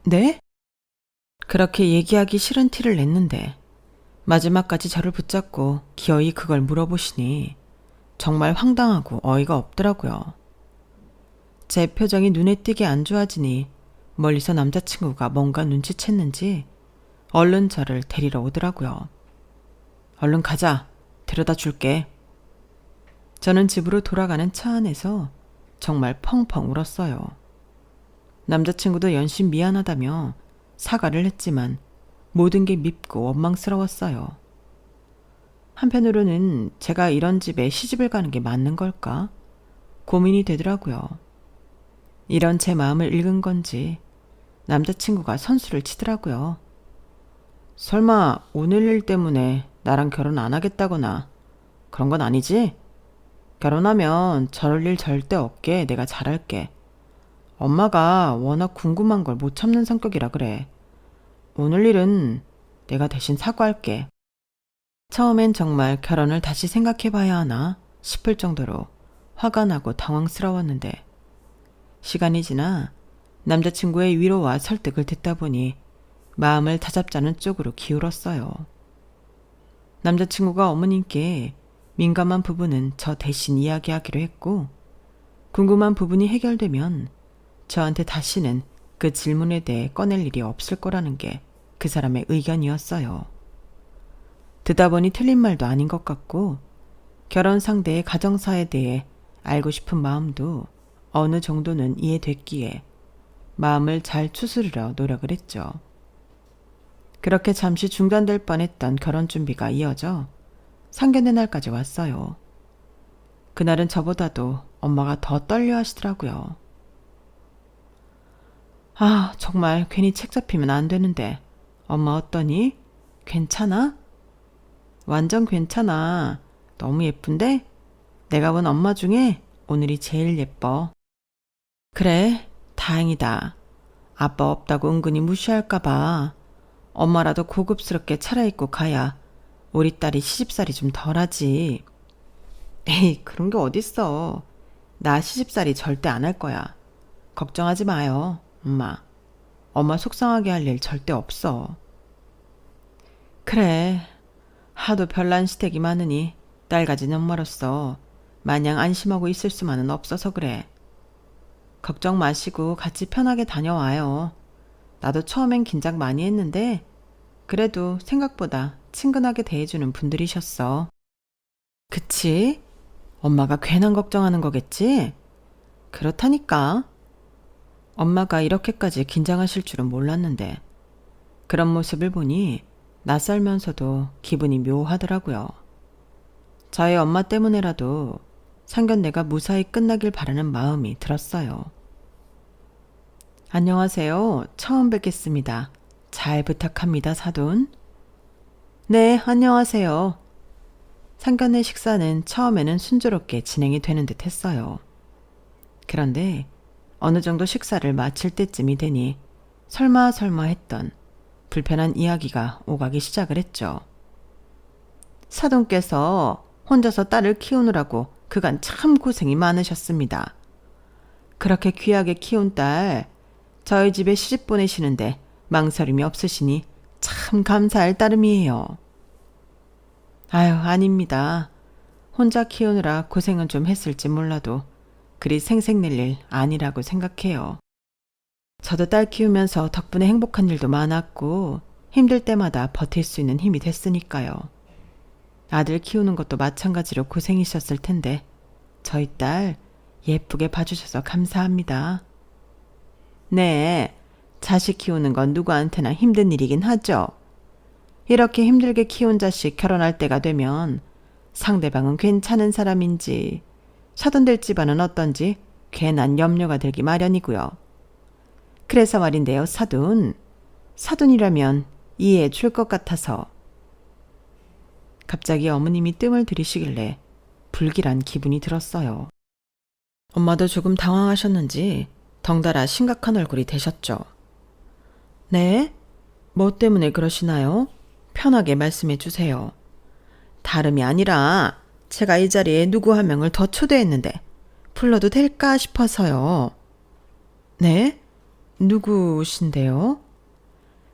네? 그렇게 얘기하기 싫은 티를 냈는데 마지막까지 저를 붙잡고 기어이 그걸 물어보시니 정말 황당하고 어이가 없더라고요. 제 표정이 눈에 띄게 안 좋아지니 멀리서 남자친구가 뭔가 눈치챘는지 얼른 저를 데리러 오더라고요. 얼른 가자. 데려다 줄게. 저는 집으로 돌아가는 차 안에서 정말 펑펑 울었어요. 남자친구도 연신 미안하다며 사과를 했지만 모든 게 밉고 원망스러웠어요. 한편으로는 제가 이런 집에 시집을 가는 게 맞는 걸까? 고민이 되더라고요. 이런 제 마음을 읽은 건지 남자친구가 선수를 치더라고요. 설마 오늘 일 때문에 나랑 결혼 안 하겠다거나 그런 건 아니지? 결혼하면 저럴 일 절대 없게 내가 잘할게. 엄마가 워낙 궁금한 걸 못 참는 성격이라 그래. 오늘 일은 내가 대신 사과할게. 처음엔 정말 결혼을 다시 생각해봐야 하나 싶을 정도로 화가 나고 당황스러웠는데 시간이 지나 남자친구의 위로와 설득을 듣다 보니 마음을 다잡자는 쪽으로 기울었어요. 남자친구가 어머님께 민감한 부분은 저 대신 이야기하기로 했고 궁금한 부분이 해결되면 저한테 다시는 그 질문에 대해 꺼낼 일이 없을 거라는 게 그 사람의 의견이었어요. 듣다 보니 틀린 말도 아닌 것 같고 결혼 상대의 가정사에 대해 알고 싶은 마음도 어느 정도는 이해됐기에 마음을 잘 추스르려 노력을 했죠. 그렇게 잠시 중단될 뻔했던 결혼 준비가 이어져 상견례 날까지 왔어요. 그날은 저보다도 엄마가 더 떨려 하시더라고요. 아, 정말 괜히 책 잡히면 안 되는데 엄마 어떠니? 괜찮아? 완전 괜찮아. 너무 예쁜데? 내가 본 엄마 중에 오늘이 제일 예뻐. 그래, 다행이다. 아빠 없다고 은근히 무시할까봐 엄마라도 고급스럽게 차려입고 가야 우리 딸이 시집살이 좀 덜하지. 에이, 그런 게 어딨어. 나 시집살이 절대 안 할 거야. 걱정하지 마요, 엄마. 엄마 속상하게 할 일 절대 없어. 그래, 하도 별난 시댁이 많으니 딸 가진 엄마로서 마냥 안심하고 있을 수만은 없어서 그래. 걱정 마시고 같이 편하게 다녀와요. 나도 처음엔 긴장 많이 했는데 그래도 생각보다 친근하게 대해주는 분들이셨어. 그치? 엄마가 괜한 걱정하는 거겠지? 그렇다니까. 엄마가 이렇게까지 긴장하실 줄은 몰랐는데 그런 모습을 보니 낯설면서도 기분이 묘하더라고요. 저의 엄마 때문에라도 상견례가 무사히 끝나길 바라는 마음이 들었어요. 안녕하세요. 처음 뵙겠습니다. 잘 부탁합니다, 사돈. 네, 안녕하세요. 상견례 식사는 처음에는 순조롭게 진행이 되는 듯 했어요. 그런데 어느 정도 식사를 마칠 때쯤이 되니 설마 했던 불편한 이야기가 오가기 시작을 했죠. 사돈께서 혼자서 딸을 키우느라고 그간 참 고생이 많으셨습니다. 그렇게 귀하게 키운 딸, 저희 집에 시집 보내시는데 망설임이 없으시니 참 감사할 따름이에요. 아유, 아닙니다. 혼자 키우느라 고생은 좀 했을지 몰라도 그리 생색낼 일 아니라고 생각해요. 저도 딸 키우면서 덕분에 행복한 일도 많았고 힘들 때마다 버틸 수 있는 힘이 됐으니까요. 아들 키우는 것도 마찬가지로 고생이셨을 텐데 저희 딸 예쁘게 봐주셔서 감사합니다. 네, 자식 키우는 건 누구한테나 힘든 일이긴 하죠. 이렇게 힘들게 키운 자식 결혼할 때가 되면 상대방은 괜찮은 사람인지 사돈될 집안은 어떤지 괜한 염려가 들기 마련이고요. 그래서 말인데요, 사돈이라면 이해해 줄 것 같아서. 갑자기 어머님이 뜸을 들이시길래 불길한 기분이 들었어요. 엄마도 조금 당황하셨는지 덩달아 심각한 얼굴이 되셨죠. 네? 뭐 때문에 그러시나요? 편하게 말씀해 주세요. 다름이 아니라 제가 이 자리에 누구 한 명을 더 초대했는데 불러도 될까 싶어서요. 네? 누구신데요?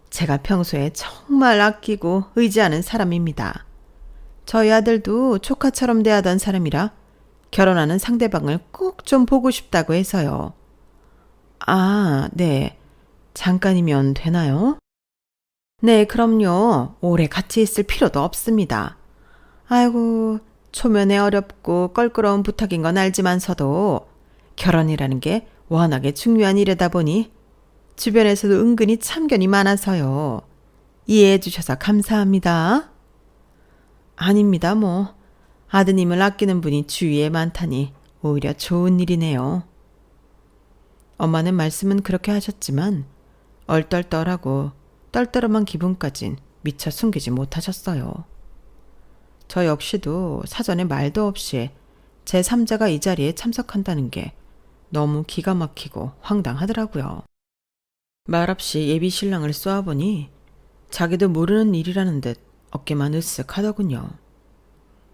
제가 평소에 정말 아끼고 의지하는 사람입니다. 저희 아들도 조카처럼 대하던 사람이라 결혼하는 상대방을 꼭 좀 보고 싶다고 해서요. 아, 네. 잠깐이면 되나요? 네, 그럼요. 오래 같이 있을 필요도 없습니다. 아이고, 초면에 어렵고 껄끄러운 부탁인 건 알지만서도 결혼이라는 게 워낙에 중요한 일이다 보니 주변에서도 은근히 참견이 많아서요. 이해해 주셔서 감사합니다. 아닙니다, 뭐. 아드님을 아끼는 분이 주위에 많다니 오히려 좋은 일이네요. 엄마는 말씀은 그렇게 하셨지만 얼떨떨하고 떨떠름한 기분까진 미처 숨기지 못하셨어요. 저 역시도 사전에 말도 없이 제3자가 이 자리에 참석한다는 게 너무 기가 막히고 황당하더라고요. 말없이 예비 신랑을 쏘아보니 자기도 모르는 일이라는 듯 어깨만 으쓱 하더군요.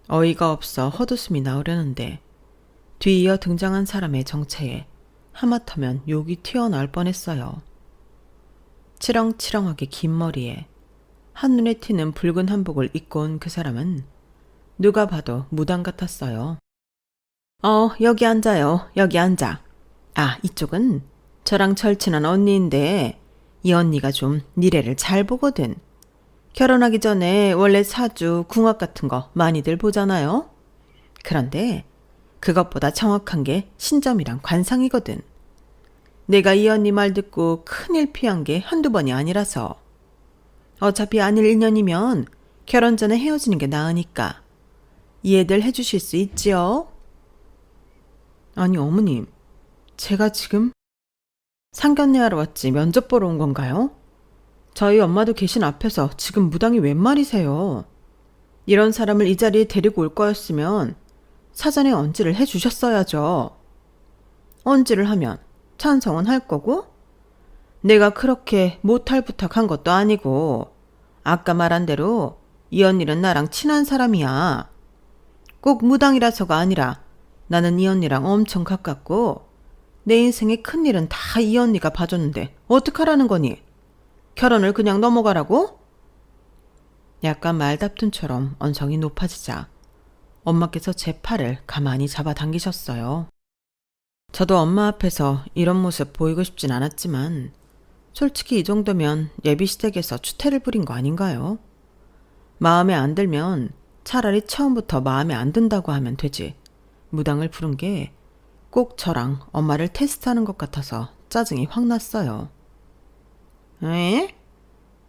어이가 없어 헛웃음이 나오려는데 뒤이어 등장한 사람의 정체에 하마터면 욕이 튀어나올 뻔했어요. 치렁치렁하게 긴 머리에 한눈에 튀는 붉은 한복을 입고 온 그 사람은 누가 봐도 무당 같았어요. 여기 앉아요. 여기 앉아. 아, 이쪽은 저랑 절친한 언니인데 이 언니가 좀 미래를 잘 보거든. 결혼하기 전에 원래 사주, 궁합 같은 거 많이들 보잖아요. 그런데 그것보다 정확한 게 신점이랑 관상이거든. 내가 이 언니 말 듣고 큰일 피한 게 한두 번이 아니라서. 어차피 안일 인연이면 결혼 전에 헤어지는 게 나으니까 이해들 해주실 수 있지요? 아니 어머님, 제가 지금 상견례하러 왔지 면접 보러 온 건가요? 저희 엄마도 계신 앞에서 지금 무당이 웬 말이세요? 이런 사람을 이 자리에 데리고 올 거였으면 사전에 언지를 해주셨어야죠. 언지를 하면 찬성은 할 거고 내가 그렇게 못할 부탁한 것도 아니고 아까 말한 대로 이 언니는 나랑 친한 사람이야. 꼭 무당이라서가 아니라 나는 이 언니랑 엄청 가깝고 내 인생의 큰일은 다 이 언니가 봐줬는데 어떡하라는 거니? 결혼을 그냥 넘어가라고? 약간 말다툼처럼 언성이 높아지자 엄마께서 제 팔을 가만히 잡아당기셨어요. 저도 엄마 앞에서 이런 모습 보이고 싶진 않았지만 솔직히 이 정도면 예비시댁에서 추태를 부린 거 아닌가요? 마음에 안 들면 차라리 처음부터 마음에 안 든다고 하면 되지. 무당을 부른 게 꼭 저랑 엄마를 테스트하는 것 같아서 짜증이 확 났어요. 에?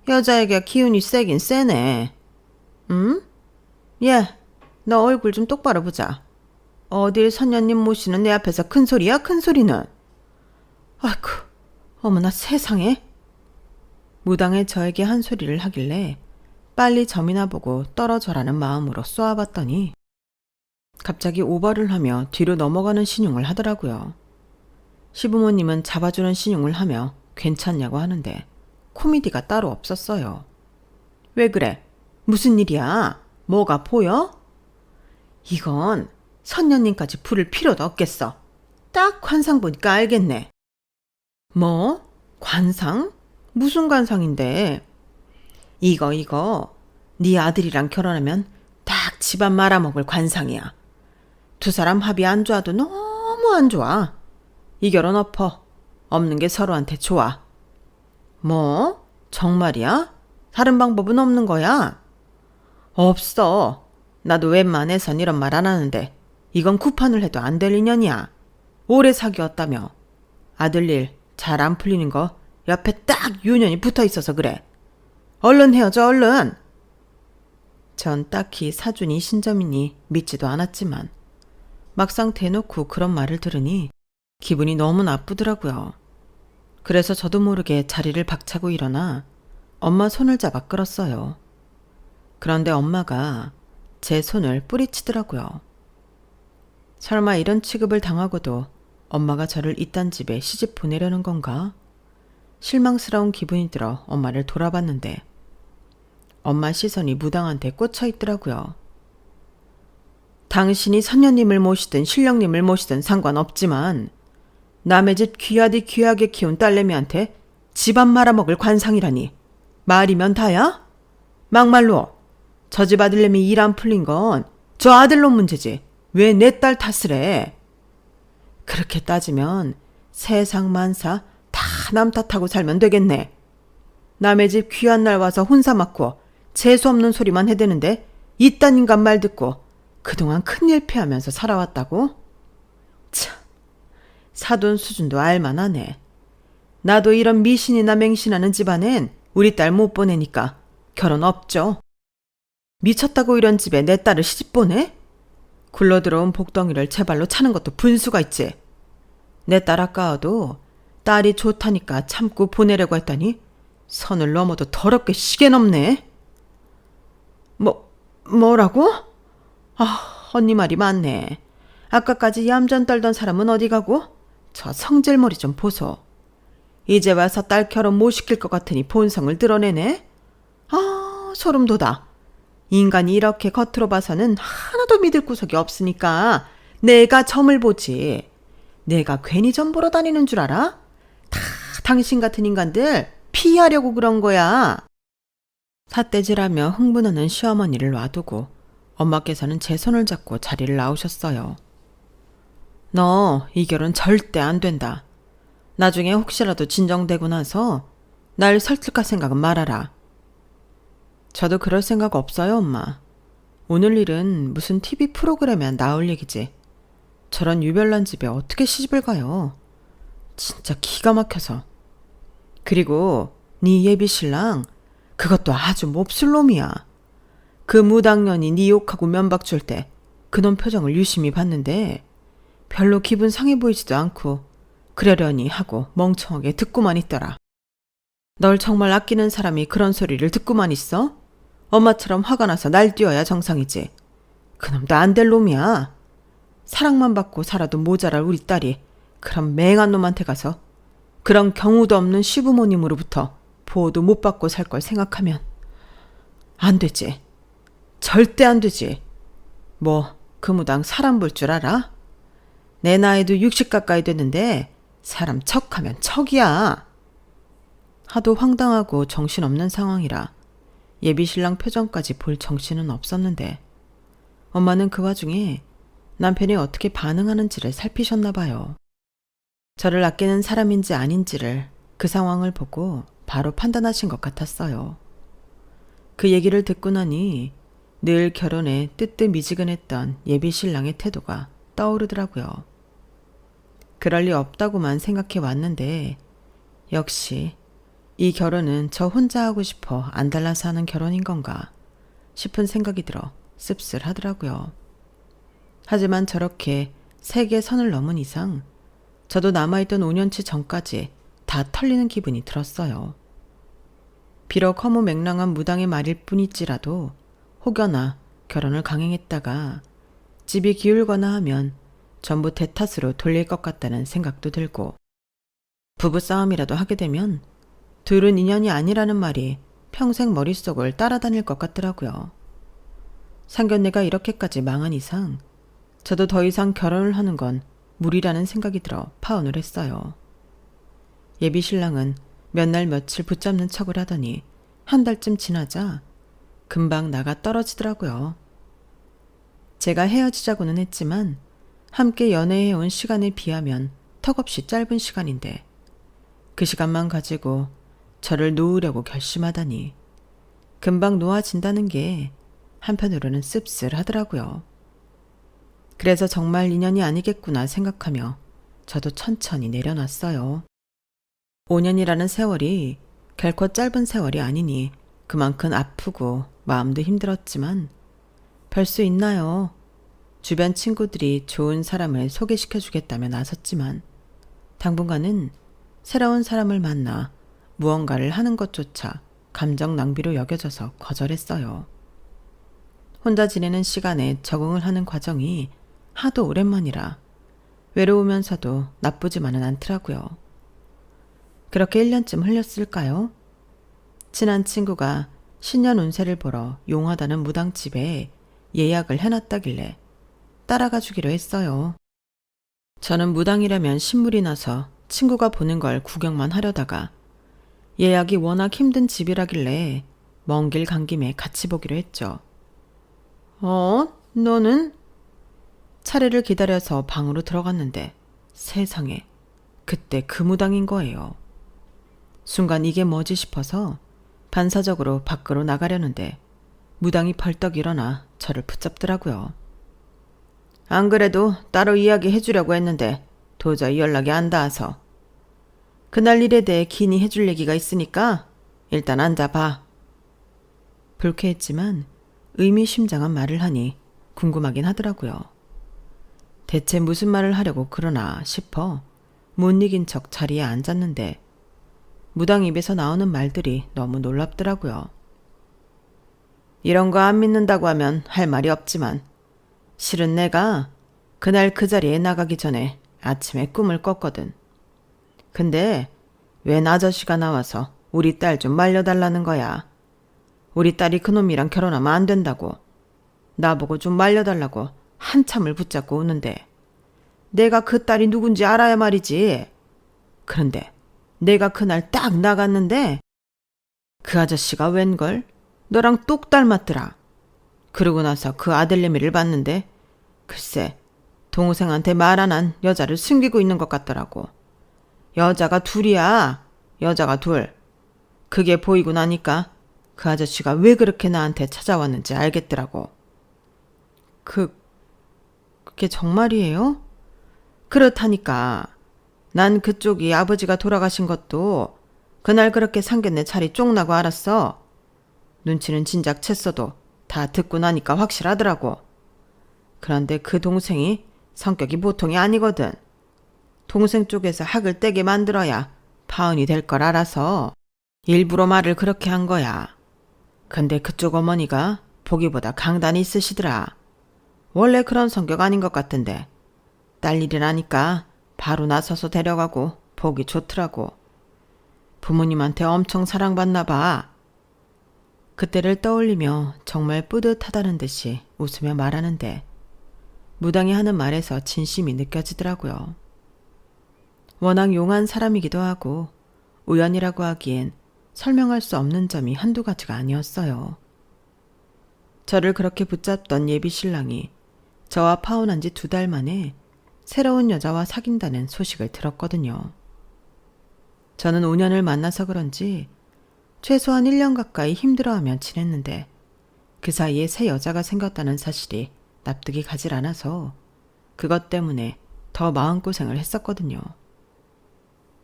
여자애가 기운이 세긴 세네. 응? 예, 너 얼굴 좀 똑바로 보자. 어딜 선녀님 모시는 내 앞에서 큰 소리야, 큰 소리는. 아이고, 어머나 세상에. 무당에 저에게 한 소리를 하길래 빨리 점이나 보고 떨어져라는 마음으로 쏘아봤더니 갑자기 오버를 하며 뒤로 넘어가는 신용을 하더라고요. 시부모님은 잡아주는 신용을 하며 괜찮냐고 하는데 코미디가 따로 없었어요. 왜 그래? 무슨 일이야? 뭐가 보여? 이건 선녀님까지 부를 필요도 없겠어. 딱 관상 보니까 알겠네. 뭐? 관상? 무슨 관상인데? 이거 네 아들이랑 결혼하면 딱 집안 말아먹을 관상이야. 두 사람 합이 안 좋아도 너무 안 좋아. 이 결혼 엎어. 없는 게 서로한테 좋아. 뭐? 정말이야? 다른 방법은 없는 거야? 없어. 나도 웬만해선 이런 말 안 하는데 이건 구판을 해도 안 될 인연이야. 오래 사귀었다며. 아들 일 잘 안 풀리는 거 옆에 딱 유년이 붙어 있어서 그래. 얼른 헤어져 얼른. 전 딱히 사준이 신점이니 믿지도 않았지만 막상 대놓고 그런 말을 들으니 기분이 너무 나쁘더라고요. 그래서 저도 모르게 자리를 박차고 일어나 엄마 손을 잡아 끌었어요. 그런데 엄마가 제 손을 뿌리치더라고요. 설마 이런 취급을 당하고도 엄마가 저를 이딴 집에 시집 보내려는 건가? 실망스러운 기분이 들어 엄마를 돌아봤는데 엄마 시선이 무당한테 꽂혀 있더라고요. 당신이 선녀님을 모시든 신령님을 모시든 상관없지만 남의 집 귀하디 귀하게 키운 딸내미한테 집안 말아먹을 관상이라니 말이면 다야? 막말로 저 집 아들내미 일 안 풀린 건 저 아들놈 문제지 왜 내 딸 탓을 해? 그렇게 따지면 세상 만사 다 남 탓하고 살면 되겠네. 남의 집 귀한 날 와서 혼사 맞고 재수없는 소리만 해대는데 이딴 인간 말 듣고 그동안 큰일 피하면서 살아왔다고? 참, 사돈 수준도 알만하네. 나도 이런 미신이나 맹신하는 집안엔 우리 딸 못 보내니까 결혼 없죠. 미쳤다고 이런 집에 내 딸을 시집 보내? 굴러들어온 복덩이를 제 발로 차는 것도 분수가 있지. 내 딸 아까워도 딸이 좋다니까 참고 보내려고 했더니 선을 넘어도 더럽게 시계 넘네. 뭐라고? 아, 언니 말이 맞네. 아까까지 얌전 떨던 사람은 어디 가고? 저 성질머리 좀 보소. 이제 와서 딸 결혼 못 시킬 것 같으니 본성을 드러내네. 아, 소름 돋아. 인간이 이렇게 겉으로 봐서는 하나도 믿을 구석이 없으니까 내가 점을 보지. 내가 괜히 점 보러 다니는 줄 알아? 다 당신 같은 인간들 피하려고 그런 거야. 삿대질하며 흥분하는 시어머니를 놔두고 엄마께서는 제 손을 잡고 자리를 나오셨어요. 너 이 결혼 절대 안 된다. 나중에 혹시라도 진정되고 나서 날 설득할 생각은 말아라. 저도 그럴 생각 없어요, 엄마. 오늘 일은 무슨 TV 프로그램에 나올 얘기지. 저런 유별난 집에 어떻게 시집을 가요? 진짜 기가 막혀서. 그리고 네 예비 신랑 그것도 아주 몹쓸 놈이야. 그 무당년이 네 욕하고 면박 줄 때 그놈 표정을 유심히 봤는데 별로 기분 상해 보이지도 않고 그러려니 하고 멍청하게 듣고만 있더라. 널 정말 아끼는 사람이 그런 소리를 듣고만 있어? 엄마처럼 화가 나서 날뛰어야 정상이지. 그놈도 안 될 놈이야. 사랑만 받고 살아도 모자랄 우리 딸이 그런 맹한 놈한테 가서 그런 경우도 없는 시부모님으로부터 보호도 못 받고 살 걸 생각하면 안 되지. 절대 안 되지. 뭐 그 무당 사람 볼 줄 알아? 내 나이도 60 가까이 됐는데 사람 척하면 척이야. 하도 황당하고 정신없는 상황이라 예비신랑 표정까지 볼 정신은 없었는데 엄마는 그 와중에 남편이 어떻게 반응하는지를 살피셨나 봐요. 저를 아끼는 사람인지 아닌지를 그 상황을 보고 바로 판단하신 것 같았어요. 그 얘기를 듣고 나니 늘 결혼에 뜨뜻미지근했던 예비신랑의 태도가 떠오르더라고요. 그럴 리 없다고만 생각해 왔는데 역시 이 결혼은 저 혼자 하고 싶어 안달나서 하는 결혼인 건가 싶은 생각이 들어 씁쓸하더라고요. 하지만 저렇게 세계 선을 넘은 이상 저도 남아있던 5년치 전까지 다 털리는 기분이 들었어요. 비록 허무맹랑한 무당의 말일 뿐일지라도 혹여나 결혼을 강행했다가 집이 기울거나 하면 전부 대 탓으로 돌릴 것 같다는 생각도 들고 부부싸움이라도 하게 되면 둘은 인연이 아니라는 말이 평생 머릿속을 따라다닐 것 같더라고요. 상견례가 이렇게까지 망한 이상 저도 더 이상 결혼을 하는 건 무리라는 생각이 들어 파혼을 했어요. 예비 신랑은 몇 날 며칠 붙잡는 척을 하더니 한 달쯤 지나자 금방 나가 떨어지더라고요. 제가 헤어지자고는 했지만 함께 연애해온 시간에 비하면 턱없이 짧은 시간인데 그 시간만 가지고 저를 놓으려고 결심하다니 금방 놓아진다는 게 한편으로는 씁쓸하더라고요. 그래서 정말 인연이 아니겠구나 생각하며 저도 천천히 내려놨어요. 5년이라는 세월이 결코 짧은 세월이 아니니 그만큼 아프고 마음도 힘들었지만 별 수 있나요? 주변 친구들이 좋은 사람을 소개시켜 주겠다며 나섰지만 당분간은 새로운 사람을 만나 무언가를 하는 것조차 감정 낭비로 여겨져서 거절했어요. 혼자 지내는 시간에 적응을 하는 과정이 하도 오랜만이라 외로우면서도 나쁘지만은 않더라고요. 그렇게 1년쯤 흘렸을까요? 친한 친구가 신년 운세를 보러 용하다는 무당집에 예약을 해놨다길래 따라가 주기로 했어요. 저는 무당이라면 신물이 나서 친구가 보는 걸 구경만 하려다가 예약이 워낙 힘든 집이라길래 먼 길 간 김에 같이 보기로 했죠. 너는? 차례를 기다려서 방으로 들어갔는데 세상에 그때 그 무당인 거예요. 순간 이게 뭐지 싶어서 반사적으로 밖으로 나가려는데 무당이 벌떡 일어나 저를 붙잡더라고요. 안 그래도 따로 이야기해 주려고 했는데 도저히 연락이 안 닿아서. 그날 일에 대해 긴히 해줄 얘기가 있으니까 일단 앉아봐. 불쾌했지만 의미심장한 말을 하니 궁금하긴 하더라고요. 대체 무슨 말을 하려고 그러나 싶어 못 이긴 척 자리에 앉았는데 무당 입에서 나오는 말들이 너무 놀랍더라고요. 이런 거 안 믿는다고 하면 할 말이 없지만 실은 내가 그날 그 자리에 나가기 전에 아침에 꿈을 꿨거든. 근데 웬 아저씨가 나와서 우리 딸 좀 말려달라는 거야. 우리 딸이 그놈이랑 결혼하면 안 된다고. 나보고 좀 말려달라고 한참을 붙잡고 오는데 내가 그 딸이 누군지 알아야 말이지. 그런데 내가 그날 딱 나갔는데 그 아저씨가 웬걸 너랑 똑 닮았더라. 그러고 나서 그 아들내미를 봤는데 글쎄 동생한테 말 안 한 여자를 숨기고 있는 것 같더라고. 여자가 둘이야. 여자가 둘. 그게 보이고 나니까 그 아저씨가 왜 그렇게 나한테 찾아왔는지 알겠더라고. 그게 정말이에요? 그렇다니까. 난 그쪽이 아버지가 돌아가신 것도 그날 그렇게 상견례 차리 쫑나고 알았어. 눈치는 진작 챘어도 다 듣고 나니까 확실하더라고. 그런데 그 동생이 성격이 보통이 아니거든. 동생 쪽에서 학을 떼게 만들어야 파혼이 될 걸 알아서 일부러 말을 그렇게 한 거야. 근데 그쪽 어머니가 보기보다 강단이 있으시더라. 원래 그런 성격 아닌 것 같은데 딸 일이라니까 바로 나서서 데려가고 보기 좋더라고. 부모님한테 엄청 사랑받나 봐. 그때를 떠올리며 정말 뿌듯하다는 듯이 웃으며 말하는데 무당이 하는 말에서 진심이 느껴지더라고요. 워낙 용한 사람이기도 하고 우연이라고 하기엔 설명할 수 없는 점이 한두 가지가 아니었어요. 저를 그렇게 붙잡던 예비 신랑이 저와 파혼한 지 2달 만에 새로운 여자와 사귄다는 소식을 들었거든요. 저는 5년을 만나서 그런지 최소한 1년 가까이 힘들어하며 지냈는데 그 사이에 새 여자가 생겼다는 사실이 납득이 가질 않아서 그것 때문에 더 마음고생을 했었거든요.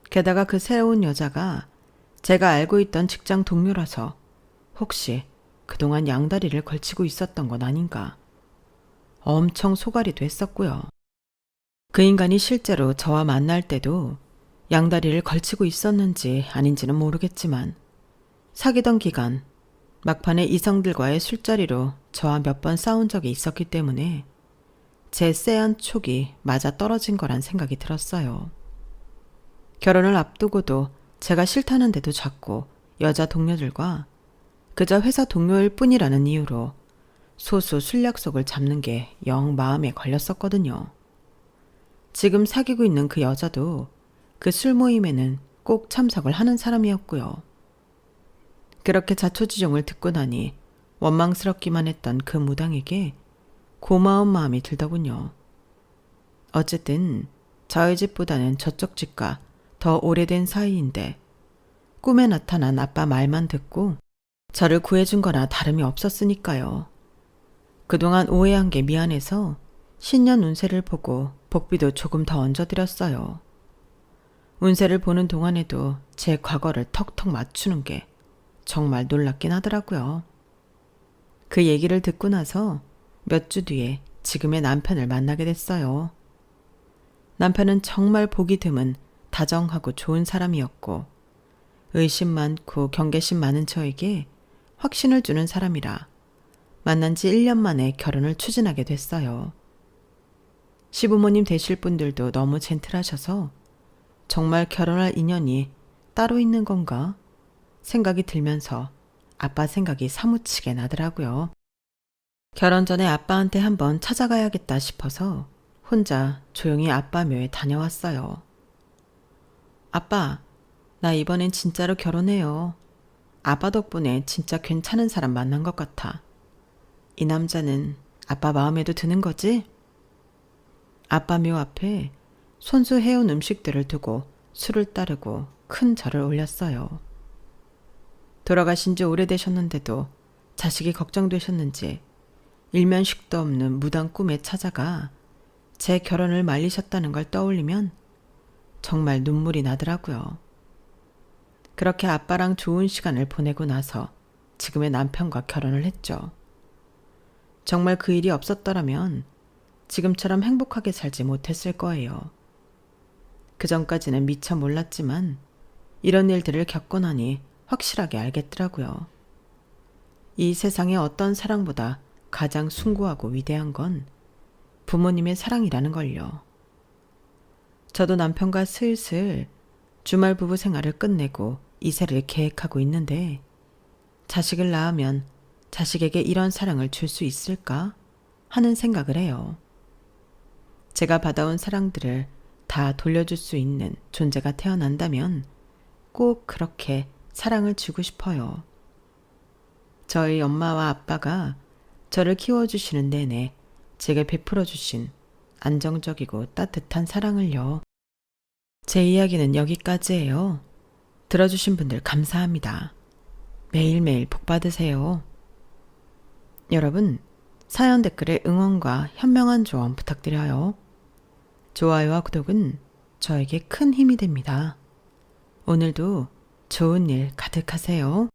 게다가 그 새로운 여자가 제가 알고 있던 직장 동료라서 혹시 그동안 양다리를 걸치고 있었던 건 아닌가. 엄청 소갈이도 했었고요. 그 인간이 실제로 저와 만날 때도 양다리를 걸치고 있었는지 아닌지는 모르겠지만 사귀던 기간 막판에 이성들과의 술자리로 저와 몇 번 싸운 적이 있었기 때문에 제 쎄한 촉이 맞아 떨어진 거란 생각이 들었어요. 결혼을 앞두고도 제가 싫다는데도 자꾸 여자 동료들과 그저 회사 동료일 뿐이라는 이유로 소수 술약속을 잡는 게 영 마음에 걸렸었거든요. 지금 사귀고 있는 그 여자도 그 술 모임에는 꼭 참석을 하는 사람이었고요. 그렇게 자초지종을 듣고 나니 원망스럽기만 했던 그 무당에게 고마운 마음이 들더군요. 어쨌든 저희 집보다는 저쪽 집과 더 오래된 사이인데 꿈에 나타난 아빠 말만 듣고 저를 구해준 거나 다름이 없었으니까요. 그동안 오해한 게 미안해서 신년 운세를 보고 복비도 조금 더 얹어드렸어요. 운세를 보는 동안에도 제 과거를 턱턱 맞추는 게 정말 놀랍긴 하더라고요. 그 얘기를 듣고 나서 몇 주 뒤에 지금의 남편을 만나게 됐어요. 남편은 정말 보기 드문 다정하고 좋은 사람이었고 의심 많고 경계심 많은 저에게 확신을 주는 사람이라 만난 지 1년 만에 결혼을 추진하게 됐어요. 시부모님 되실 분들도 너무 젠틀하셔서 정말 결혼할 인연이 따로 있는 건가 생각이 들면서 아빠 생각이 사무치게 나더라고요. 결혼 전에 아빠한테 한번 찾아가야겠다 싶어서 혼자 조용히 아빠 묘에 다녀왔어요. 아빠, 나 이번엔 진짜로 결혼해요. 아빠 덕분에 진짜 괜찮은 사람 만난 것 같아. 이 남자는 아빠 마음에도 드는 거지? 아빠 묘 앞에 손수 해온 음식들을 두고 술을 따르고 큰 절을 올렸어요. 돌아가신 지 오래되셨는데도 자식이 걱정되셨는지 일면식도 없는 무당 꿈에 찾아가 제 결혼을 말리셨다는 걸 떠올리면 정말 눈물이 나더라고요. 그렇게 아빠랑 좋은 시간을 보내고 나서 지금의 남편과 결혼을 했죠. 정말 그 일이 없었더라면 지금처럼 행복하게 살지 못했을 거예요. 그전까지는 미처 몰랐지만 이런 일들을 겪고 나니 확실하게 알겠더라고요. 이 세상에 어떤 사랑보다 가장 숭고하고 위대한 건 부모님의 사랑이라는 걸요. 저도 남편과 슬슬 주말 부부 생활을 끝내고 이사를 계획하고 있는데 자식을 낳으면 자식에게 이런 사랑을 줄 수 있을까 하는 생각을 해요. 제가 받아온 사랑들을 다 돌려줄 수 있는 존재가 태어난다면 꼭 그렇게 사랑을 주고 싶어요. 저희 엄마와 아빠가 저를 키워주시는 내내 제게 베풀어주신 안정적이고 따뜻한 사랑을요. 제 이야기는 여기까지예요. 들어주신 분들 감사합니다. 매일매일 복 받으세요. 여러분, 사연 댓글에 응원과 현명한 조언 부탁드려요. 좋아요와 구독은 저에게 큰 힘이 됩니다. 오늘도 좋은 일 가득하세요.